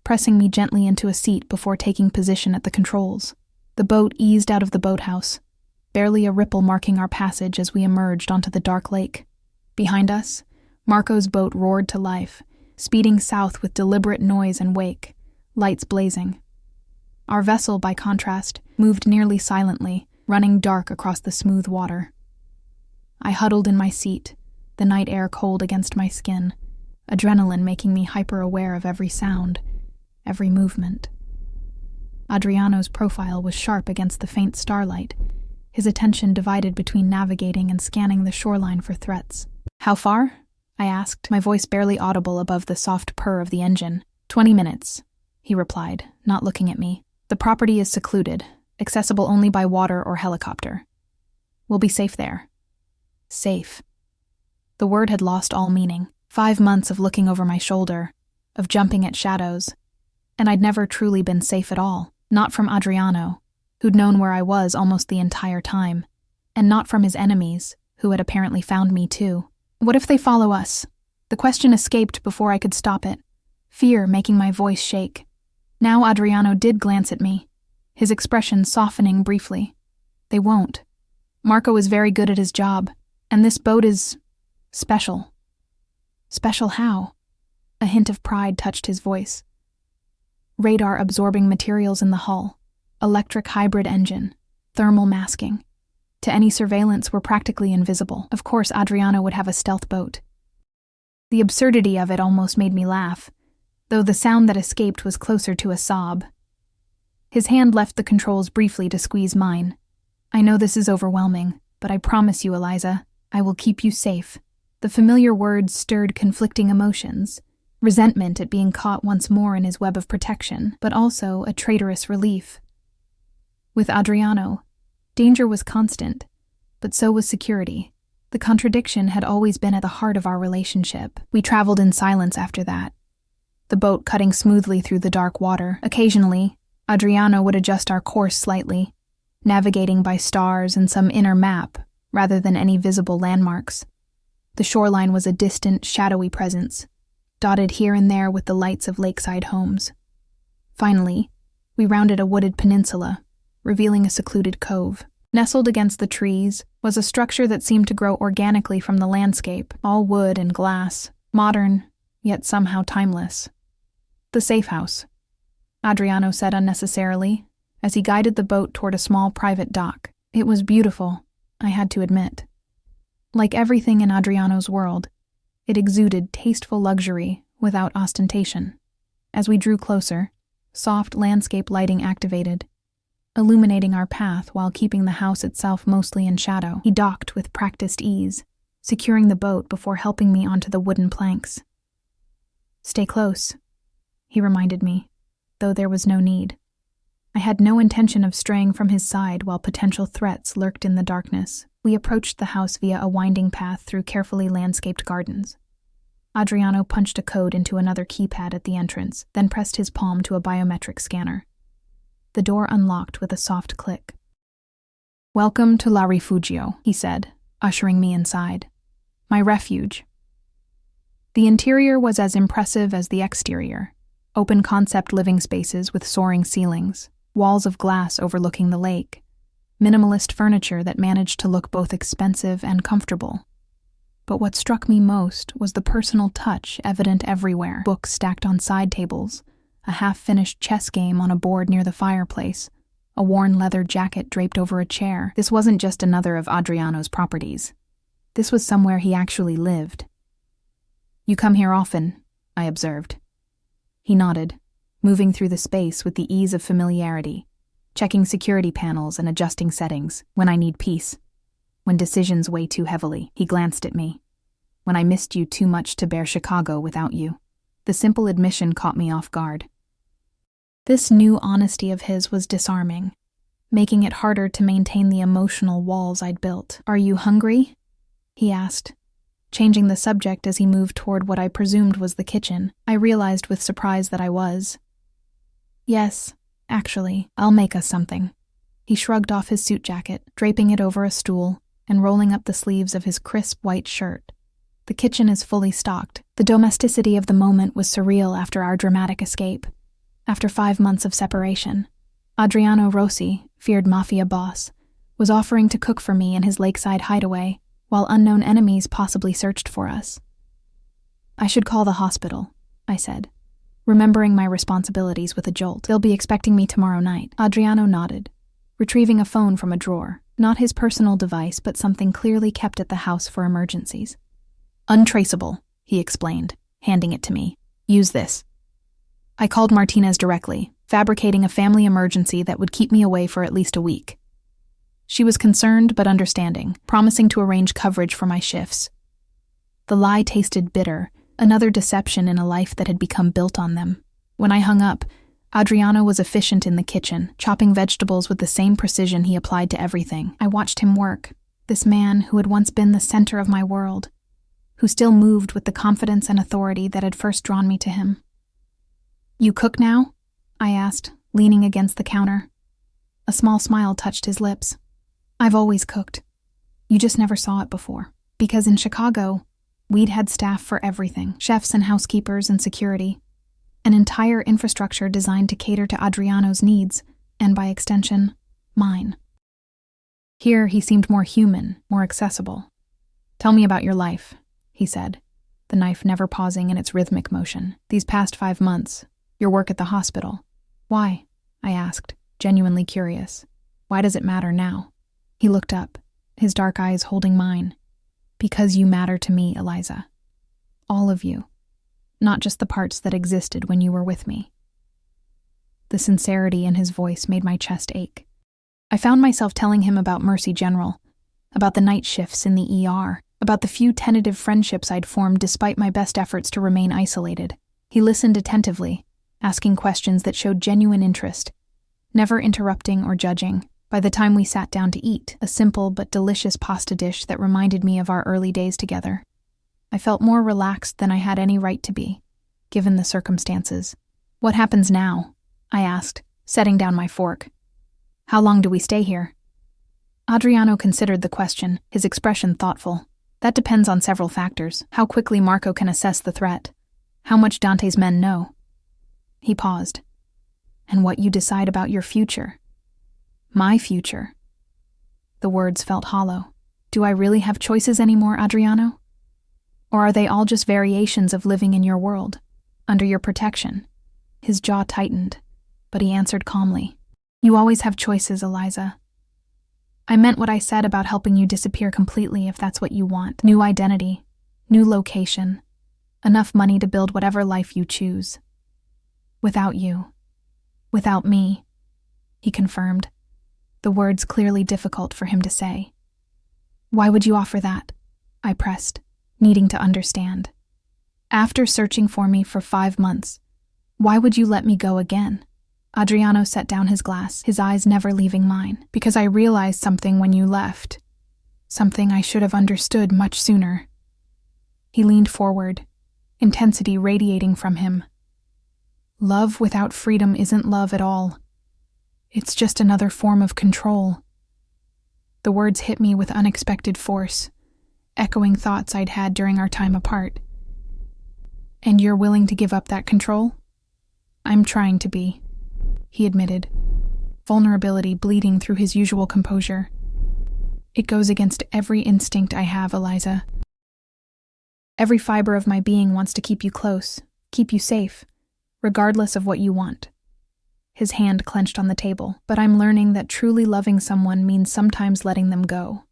pressing me gently into a seat before taking position at the controls. The boat eased out of the boathouse, barely a ripple marking our passage as we emerged onto the dark lake. Behind us, Marco's boat roared to life, speeding south with deliberate noise and wake, lights blazing. Our vessel, by contrast, moved nearly silently, running dark across the smooth water. I huddled in my seat, the night air cold against my skin, adrenaline making me hyper-aware of every sound, every movement. Adriano's profile was sharp against the faint starlight, his attention divided between navigating and scanning the shoreline for threats. "How far?" I asked, my voice barely audible above the soft purr of the engine. 20 minutes, he replied, not looking at me. "The property is secluded, accessible only by water or helicopter. We'll be safe there." Safe. The word had lost all meaning. 5 months of looking over my shoulder, of jumping at shadows, and I'd never truly been safe at all. Not from Adriano, who'd known where I was almost the entire time, and not from his enemies, who had apparently found me too. What if they follow us? The question escaped before I could stop it, fear making my voice shake. Now Adriano did glance at me, his expression softening briefly. They won't. Marco is very good at his job, and this boat is special. Special how? A hint of pride touched his voice. Radar-absorbing materials in the hull, electric hybrid engine, thermal masking. To any surveillance, we're practically invisible. Of course, Adriano would have a stealth boat. The absurdity of it almost made me laugh, though the sound that escaped was closer to a sob. His hand left the controls briefly to squeeze mine. "I know this is overwhelming, but I promise you, Eliza, I will keep you safe." The familiar words stirred conflicting emotions, resentment at being caught once more in his web of protection, but also a traitorous relief. With Adriano, danger was constant, but so was security. The contradiction had always been at the heart of our relationship. We traveled in silence after that, the boat cutting smoothly through the dark water. Occasionally, Adriano would adjust our course slightly, navigating by stars and some inner map rather than any visible landmarks. The shoreline was a distant, shadowy presence, dotted here and there with the lights of lakeside homes. Finally, we rounded a wooded peninsula, revealing a secluded cove. Nestled against the trees was a structure that seemed to grow organically from the landscape, all wood and glass, modern, yet somehow timeless. "The safe house," Adriano said unnecessarily, as he guided the boat toward a small private dock. It was beautiful, I had to admit. Like everything in Adriano's world, it exuded tasteful luxury without ostentation. As we drew closer, soft landscape lighting activated, illuminating our path while keeping the house itself mostly in shadow. He docked with practiced ease, securing the boat before helping me onto the wooden planks. "Stay close," he reminded me, though there was no need. I had no intention of straying from his side while potential threats lurked in the darkness. We approached the house via a winding path through carefully landscaped gardens. Adriano punched a code into another keypad at the entrance, then pressed his palm to a biometric scanner. The door unlocked with a soft click. "Welcome to La Rifugio," he said, ushering me inside. "My refuge." The interior was as impressive as the exterior. Open-concept living spaces with soaring ceilings, walls of glass overlooking the lake, minimalist furniture that managed to look both expensive and comfortable. But what struck me most was the personal touch evident everywhere. Books stacked on side tables, a half-finished chess game on a board near the fireplace, a worn leather jacket draped over a chair. This wasn't just another of Adriano's properties. This was somewhere he actually lived. "You come here often," I observed. He nodded, moving through the space with the ease of familiarity, checking security panels and adjusting settings. "When I need peace. When decisions weigh too heavily." He glanced at me. "When I missed you too much to bear Chicago without you." The simple admission caught me off guard. This new honesty of his was disarming, making it harder to maintain the emotional walls I'd built. "Are you hungry?" he asked, changing the subject as he moved toward what I presumed was the kitchen. I realized with surprise that I was. "Yes, actually, I'll make us something." He shrugged off his suit jacket, draping it over a stool, and rolling up the sleeves of his crisp white shirt. The kitchen is fully stocked. The domesticity of the moment was surreal after our dramatic escape. After 5 months of separation, Adriano Rossi, feared Mafia boss, was offering to cook for me in his lakeside hideaway while unknown enemies possibly searched for us. I should call the hospital, I said, remembering my responsibilities with a jolt. They'll be expecting me tomorrow night. Adriano nodded, retrieving a phone from a drawer, not his personal device, but something clearly kept at the house for emergencies. Untraceable, he explained, handing it to me. Use this. I called Martinez directly, fabricating a family emergency that would keep me away for at least a week. She was concerned but understanding, promising to arrange coverage for my shifts. The lie tasted bitter, another deception in a life that had become built on them. When I hung up, Adriano was efficient in the kitchen, chopping vegetables with the same precision he applied to everything. I watched him work, this man who had once been the center of my world, who still moved with the confidence and authority that had first drawn me to him. You cook now? I asked, leaning against the counter. A small smile touched his lips. I've always cooked. You just never saw it before. Because in Chicago, we'd had staff for everything, chefs and housekeepers and security. An entire infrastructure designed to cater to Adriano's needs, and by extension, mine. Here he seemed more human, more accessible. Tell me about your life, he said, the knife never pausing in its rhythmic motion. These past 5 months, your work at the hospital. Why? I asked, genuinely curious. Why does it matter now? He looked up, his dark eyes holding mine. Because you matter to me, Eliza. All of you. Not just the parts that existed when you were with me. The sincerity in his voice made my chest ache. I found myself telling him about Mercy General, about the night shifts in the ER, about the few tentative friendships I'd formed despite my best efforts to remain isolated. He listened attentively, asking questions that showed genuine interest, never interrupting or judging. By the time we sat down to eat, a simple but delicious pasta dish that reminded me of our early days together, I felt more relaxed than I had any right to be, given the circumstances. What happens now? I asked, setting down my fork. How long do we stay here? Adriano considered the question, his expression thoughtful. That depends on several factors. How quickly Marco can assess the threat. How much Dante's men know. He paused. And what you decide about your future. My future. The words felt hollow. Do I really have choices anymore, Adriano? Or are they all just variations of living in your world, under your protection? His jaw tightened, but he answered calmly. You always have choices, Eliza. I meant what I said about helping you disappear completely if that's what you want. New identity, new location, enough money to build whatever life you choose. Without you. Without me, he confirmed, the words clearly difficult for him to say. Why would you offer that? I pressed, needing to understand. After searching for me for 5 months, why would you let me go again? Adriano set down his glass, his eyes never leaving mine. Because I realized something when you left. Something I should have understood much sooner. He leaned forward, intensity radiating from him. Love without freedom isn't love at all. It's just another form of control. The words hit me with unexpected force, echoing thoughts I'd had during our time apart. And you're willing to give up that control? I'm trying to be, he admitted, vulnerability bleeding through his usual composure. It goes against every instinct I have, Eliza. Every fiber of my being wants to keep you close, keep you safe, regardless of what you want. His hand clenched on the table, but I'm learning that truly loving someone means sometimes letting them go.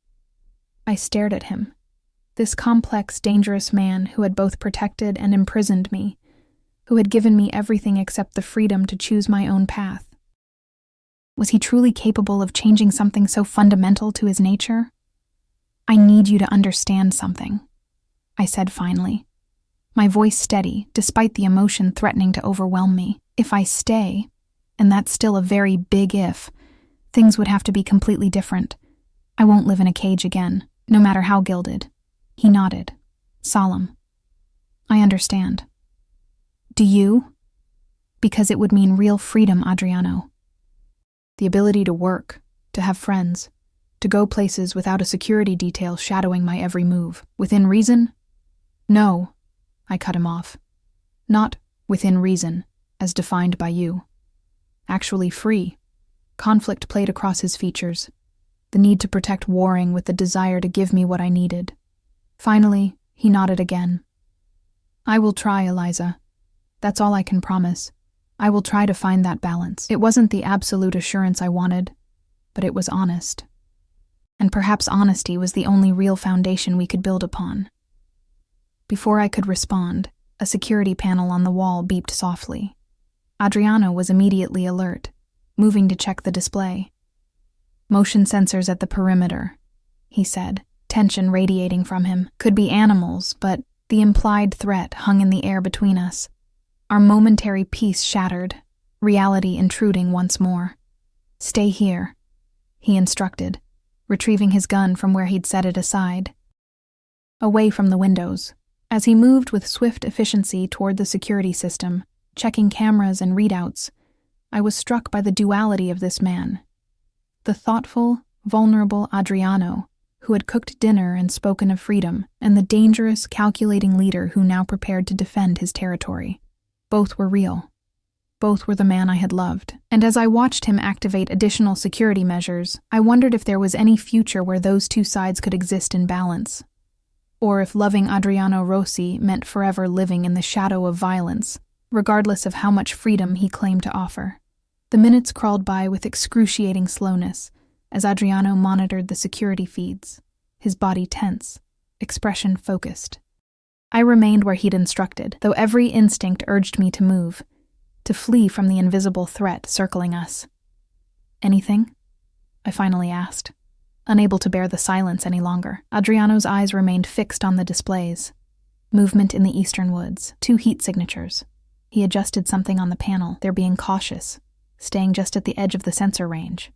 I stared at him, this complex, dangerous man who had both protected and imprisoned me, who had given me everything except the freedom to choose my own path. Was he truly capable of changing something so fundamental to his nature? I need you to understand something, I said finally, my voice steady despite the emotion threatening to overwhelm me. If I stay, and that's still a very big if, things would have to be completely different. I won't live in a cage again, no matter how gilded. He nodded, solemn. I understand. Do you? Because it would mean real freedom, Adriano. The ability to work, to have friends, to go places without a security detail shadowing my every move. Within reason? No, I cut him off. Not within reason, as defined by you. Actually free. Conflict played across his features. The need to protect warring with the desire to give me what I needed. Finally, he nodded again. I will try, Eliza. That's all I can promise. I will try to find that balance. It wasn't the absolute assurance I wanted, but it was honest. And perhaps honesty was the only real foundation we could build upon. Before I could respond, a security panel on the wall beeped softly. Adriano was immediately alert, moving to check the display. Motion sensors at the perimeter, he said, tension radiating from him. Could be animals, but the implied threat hung in the air between us. Our momentary peace shattered, reality intruding once more. Stay here, he instructed, retrieving his gun from where he'd set it aside. Away from the windows, as he moved with swift efficiency toward the security system, checking cameras and readouts, I was struck by the duality of this man. The thoughtful, vulnerable Adriano, who had cooked dinner and spoken of freedom, and the dangerous, calculating leader who now prepared to defend his territory. Both were real. Both were the man I had loved. And as I watched him activate additional security measures, I wondered if there was any future where those two sides could exist in balance. Or if loving Adriano Rossi meant forever living in the shadow of violence, regardless of how much freedom he claimed to offer. The minutes crawled by with excruciating slowness as Adriano monitored the security feeds, his body tense, expression focused. I remained where he'd instructed, though every instinct urged me to move, to flee from the invisible threat circling us. Anything? I finally asked, unable to bear the silence any longer. Adriano's eyes remained fixed on the displays. Movement in the eastern woods, 2 heat signatures. He adjusted something on the panel, they're being cautious, staying just at the edge of the sensor range.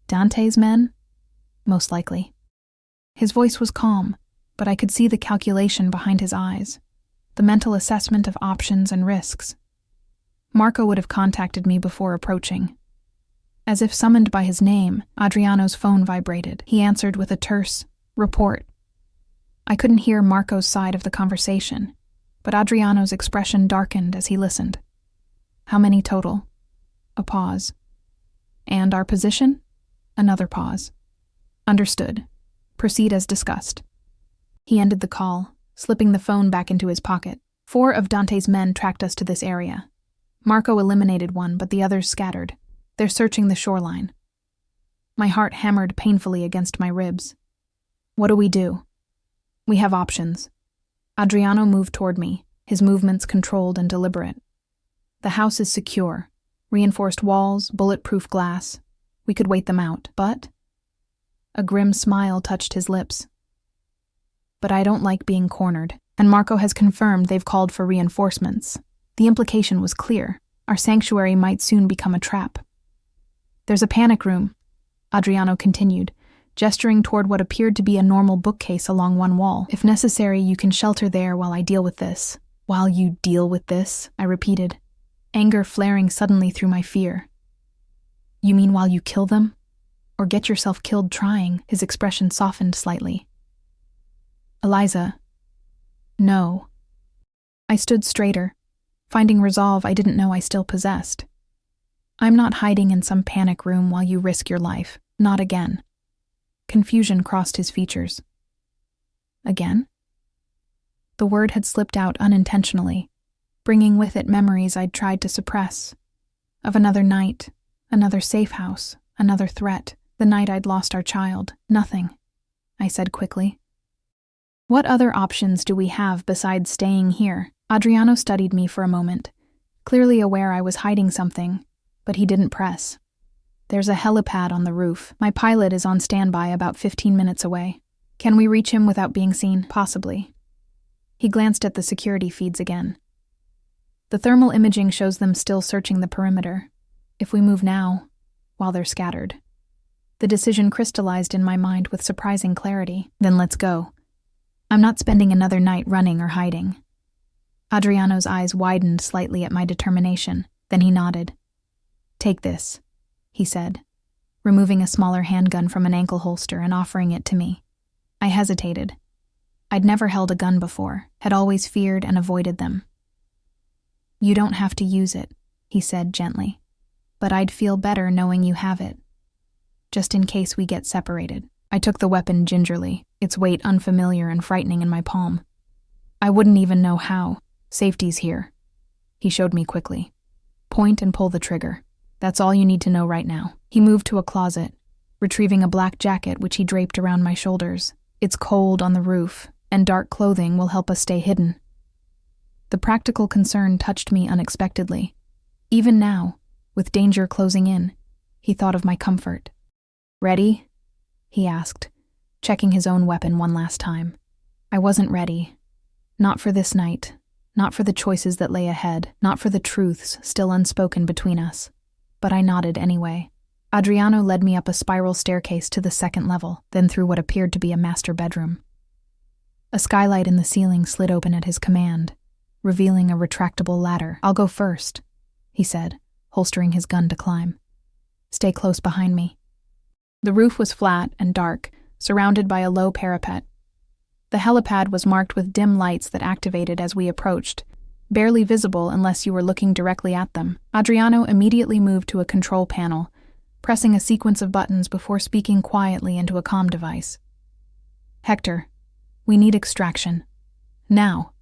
Dante's men? Most likely. His voice was calm, but I could see the calculation behind his eyes, the mental assessment of options and risks. Marco would have contacted me before approaching. As if summoned by his name, Adriano's phone vibrated. He answered with a terse, "Report." I couldn't hear Marco's side of the conversation, but Adriano's expression darkened as he listened. How many total? A pause. And our position? Another pause. Understood. Proceed as discussed. He ended the call, slipping the phone back into his pocket. 4 of Dante's men tracked us to this area. Marco eliminated one, but the others scattered. They're searching the shoreline. My heart hammered painfully against my ribs. What do we do? We have options. Adriano moved toward me, his movements controlled and deliberate. The house is secure. Reinforced walls, bulletproof glass. We could wait them out, but... A grim smile touched his lips. But I don't like being cornered, and Marco has confirmed they've called for reinforcements. The implication was clear. Our sanctuary might soon become a trap. There's a panic room, Adriano continued, gesturing toward what appeared to be a normal bookcase along one wall. If necessary, you can shelter there while I deal with this. While you deal with this, I repeated, anger flaring suddenly through my fear. You mean while you kill them? Or get yourself killed trying? His expression softened slightly. Eliza. No. I stood straighter, finding resolve I didn't know I still possessed. I'm not hiding in some panic room while you risk your life. Not again. Confusion crossed his features. Again? The word had slipped out unintentionally, bringing with it memories I'd tried to suppress. Of another night, another safe house, another threat, the night I'd lost our child. Nothing, I said quickly. What other options do we have besides staying here? Adriano studied me for a moment, clearly aware I was hiding something, but he didn't press. There's a helipad on the roof. My pilot is on standby about 15 minutes away. Can we reach him without being seen? Possibly. He glanced at the security feeds again. The thermal imaging shows them still searching the perimeter. If we move now, while they're scattered. The decision crystallized in my mind with surprising clarity. Then let's go. I'm not spending another night running or hiding. Adriano's eyes widened slightly at my determination. Then he nodded. Take this, he said, removing a smaller handgun from an ankle holster and offering it to me. I hesitated. I'd never held a gun before, had always feared and avoided them. "You don't have to use it," he said gently, "but I'd feel better knowing you have it, just in case we get separated." I took the weapon gingerly, its weight unfamiliar and frightening in my palm. "I wouldn't even know how. Safety's here." He showed me quickly. "Point and pull the trigger. That's all you need to know right now." He moved to a closet, retrieving a black jacket which he draped around my shoulders. "It's cold on the roof, and dark clothing will help us stay hidden." The practical concern touched me unexpectedly. Even now, with danger closing in, he thought of my comfort. "Ready?" he asked, checking his own weapon one last time. I wasn't ready. Not for this night, not for the choices that lay ahead, not for the truths still unspoken between us. But I nodded anyway. Adriano led me up a spiral staircase to the second level, then through what appeared to be a master bedroom. A skylight in the ceiling slid open at his command, revealing a retractable ladder. "I'll go first," he said, holstering his gun to climb. "Stay close behind me." The roof was flat and dark, surrounded by a low parapet. The helipad was marked with dim lights that activated as we approached, barely visible unless you were looking directly at them. Adriano immediately moved to a control panel, pressing a sequence of buttons before speaking quietly into a comm device. "Hector, we need extraction. Now."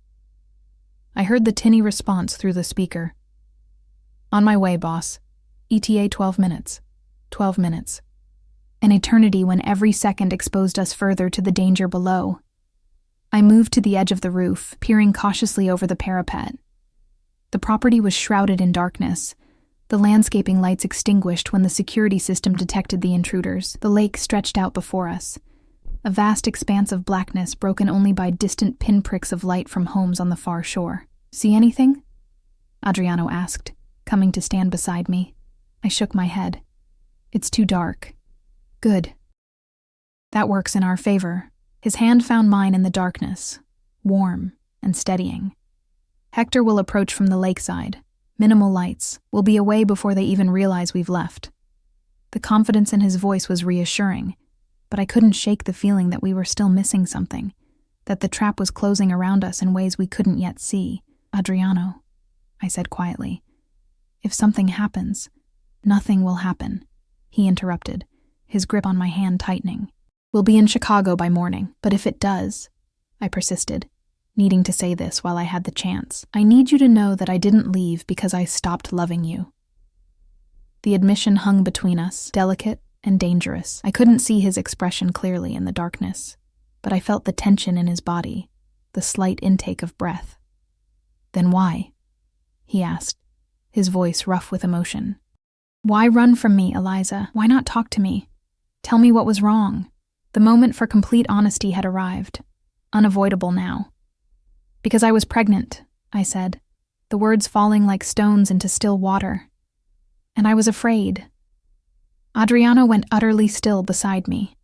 I heard the tinny response through the speaker. "On my way, boss. ETA 12 minutes. 12 minutes. An eternity when every second exposed us further to the danger below. I moved to the edge of the roof, peering cautiously over the parapet. The property was shrouded in darkness, the landscaping lights extinguished when the security system detected the intruders. The lake stretched out before us, a vast expanse of blackness broken only by distant pinpricks of light from homes on the far shore. "See anything?" Adriano asked, coming to stand beside me. I shook my head. "It's too dark." "Good. That works in our favor." His hand found mine in the darkness, warm and steadying. "Hector will approach from the lakeside. Minimal lights. We'll be away before they even realize we've left." The confidence in his voice was reassuring, but I couldn't shake the feeling that we were still missing something, that the trap was closing around us in ways we couldn't yet see. "Adriano," I said quietly, "if something happens—" "Nothing will happen," he interrupted, his grip on my hand tightening. "We'll be in Chicago by morning, but if it does," I persisted, needing to say this while I had the chance, "I need you to know that I didn't leave because I stopped loving you." The admission hung between us, delicate and dangerous. I couldn't see his expression clearly in the darkness, but I felt the tension in his body, the slight intake of breath. "Then why?" he asked, his voice rough with emotion. "Why run from me, Eliza? Why not talk to me? Tell me what was wrong." The moment for complete honesty had arrived, unavoidable now. "Because I was pregnant," I said, the words falling like stones into still water. "And I was afraid." Adriano went utterly still beside me.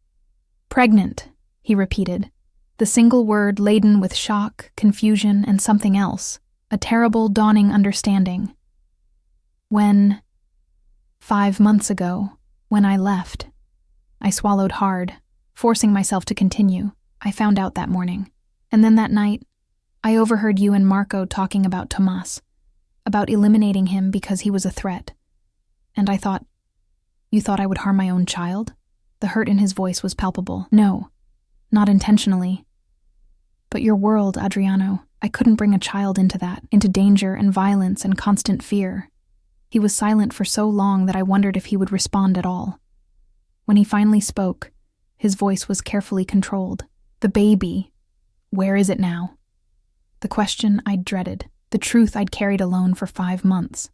"Pregnant," he repeated, the single word laden with shock, confusion, and something else, a terrible dawning understanding. "When—" 5 months ago, when I left." I swallowed hard, forcing myself to continue. "I found out that morning. And then that night, I overheard you and Marco talking about Tomas, about eliminating him because he was a threat. And I thought, you thought I would harm my own child?" The hurt in his voice was palpable. "No, not intentionally. But your world, Adriano, I couldn't bring a child into that, into danger and violence and constant fear." He was silent for so long that I wondered if he would respond at all. When he finally spoke, his voice was carefully controlled. "The baby, where is it now?" The question I'd dreaded, the truth I'd carried alone for 5 months.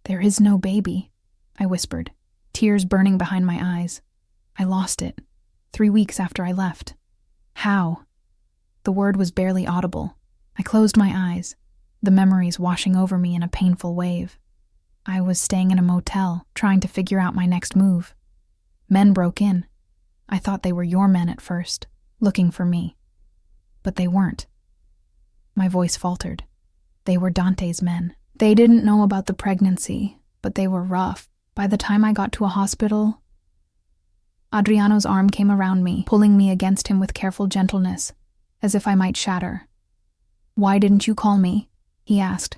"There is no baby," I whispered, tears burning behind my eyes. "I lost it, 3 weeks after I left." "How?" The word was barely audible. I closed my eyes, the memories washing over me in a painful wave. I was staying in a motel, trying to figure out my next move. Men broke in. I thought they were your men at first, looking for me. But they weren't. My voice faltered. They were Dante's men. They didn't know about the pregnancy, but they were rough. By the time I got to a hospital, Adriano's arm came around me, pulling me against him with careful gentleness, as if I might shatter. "Why didn't you call me?" he asked,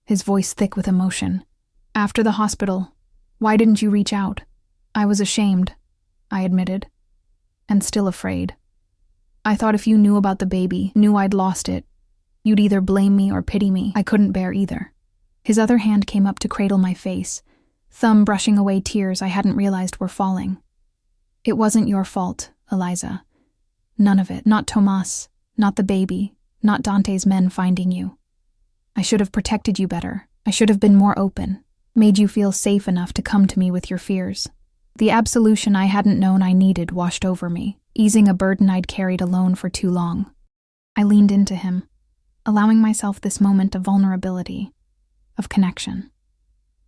his voice thick with emotion. "After the hospital, why didn't you reach out?" "I was ashamed," I admitted, "and still afraid. I thought if you knew about the baby, knew I'd lost it, you'd either blame me or pity me. I couldn't bear either." His other hand came up to cradle my face, thumb brushing away tears I hadn't realized were falling. "It wasn't your fault, Eliza. None of it. Not Tomas, not the baby, not Dante's men finding you. I should have protected you better. I should have been more open, made you feel safe enough to come to me with your fears. The absolution I hadn't known I needed washed over me, easing a burden I'd carried alone for too long." I leaned into him, allowing myself this moment of vulnerability, of connection.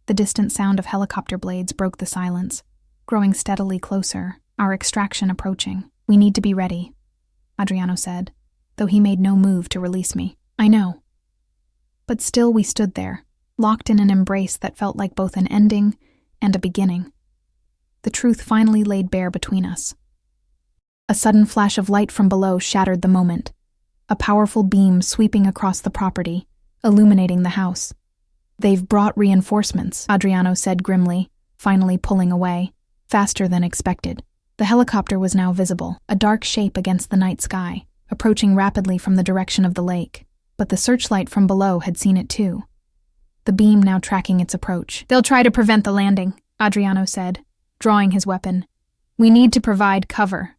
The distant sound of helicopter blades broke the silence, growing steadily closer, our extraction approaching. "We need to be ready," Adriano said, though he made no move to release me. "I know." But still we stood there, locked in an embrace that felt like both an ending and a beginning. The truth finally laid bare between us. A sudden flash of light from below shattered the moment, a powerful beam sweeping across the property, illuminating the house. "They've brought reinforcements," Adriano said grimly, finally pulling away, faster than expected. The helicopter was now visible, a dark shape against the night sky, approaching rapidly from the direction of the lake, but the searchlight from below had seen it too. The beam now tracking its approach. "They'll try to prevent the landing," Adriano said, drawing his weapon. "We need to provide cover."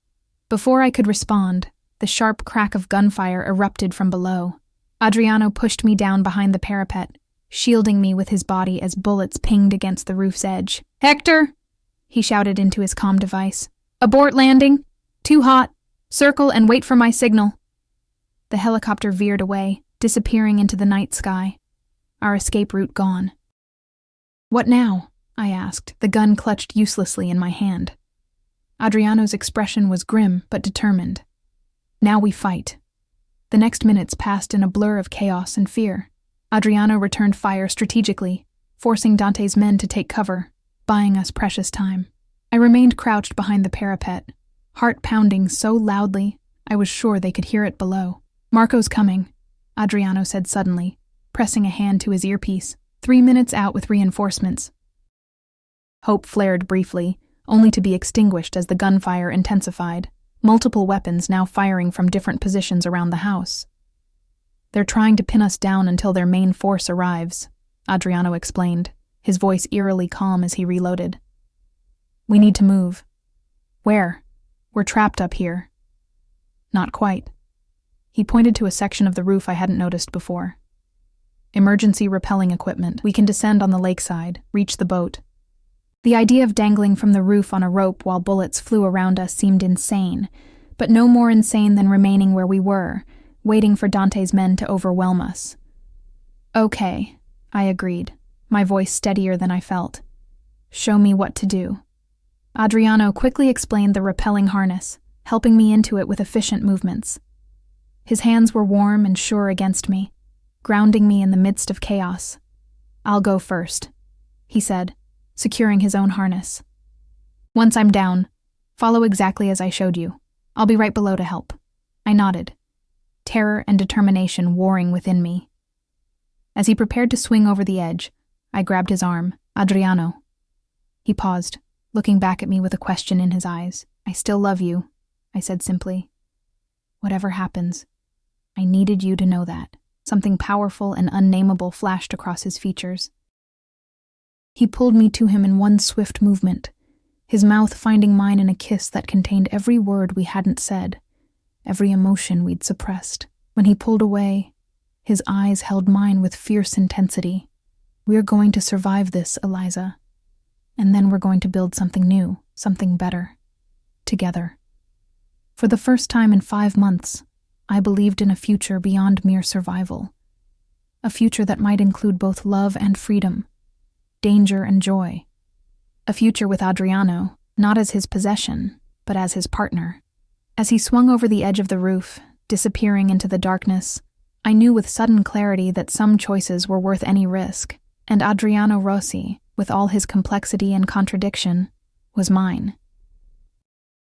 Before I could respond, the sharp crack of gunfire erupted from below. Adriano pushed me down behind the parapet, shielding me with his body as bullets pinged against the roof's edge. "Hector!" he shouted into his comm device. "Abort landing! Too hot! Circle and wait for my signal." The helicopter veered away, disappearing into the night sky. Our escape route gone. "What now?" I asked, the gun clutched uselessly in my hand. Adriano's expression was grim but determined. "Now we fight." The next minutes passed in a blur of chaos and fear. Adriano returned fire strategically, forcing Dante's men to take cover, buying us precious time. I remained crouched behind the parapet, heart pounding so loudly I was sure they could hear it below. "Marco's coming," Adriano said suddenly, pressing a hand to his earpiece. 3 minutes out with reinforcements." Hope flared briefly, only to be extinguished as the gunfire intensified, multiple weapons now firing from different positions around the house. "They're trying to pin us down until their main force arrives," Adriano explained, his voice eerily calm as he reloaded. "We need to move." "Where? We're trapped up here." "Not quite." He pointed to a section of the roof I hadn't noticed before. "Emergency repelling equipment. We can descend on the lakeside, reach the boat." The idea of dangling from the roof on a rope while bullets flew around us seemed insane, but no more insane than remaining where we were, waiting for Dante's men to overwhelm us. "Okay," I agreed, my voice steadier than I felt. "Show me what to do." Adriano quickly explained the rappelling harness, helping me into it with efficient movements. His hands were warm and sure against me, grounding me in the midst of chaos. "I'll go first," he said, securing his own harness. "Once I'm down, follow exactly as I showed you. I'll be right below to help." I nodded, terror and determination warring within me. As he prepared to swing over the edge, I grabbed his arm. "Adriano." He paused, looking back at me with a question in his eyes. "I still love you," I said simply. "Whatever happens, I needed you to know that." Something powerful and unnameable flashed across his features. He pulled me to him in one swift movement, his mouth finding mine in a kiss that contained every word we hadn't said, every emotion we'd suppressed. When he pulled away, his eyes held mine with fierce intensity. "We're going to survive this, Eliza. And then we're going to build something new, something better. Together." For the first time in 5 months, I believed in a future beyond mere survival. A future that might include both love and freedom, danger and joy. A future with Adriano, not as his possession, but as his partner. As he swung over the edge of the roof, disappearing into the darkness, I knew with sudden clarity that some choices were worth any risk, and Adriano Rossi, with all his complexity and contradiction, was mine.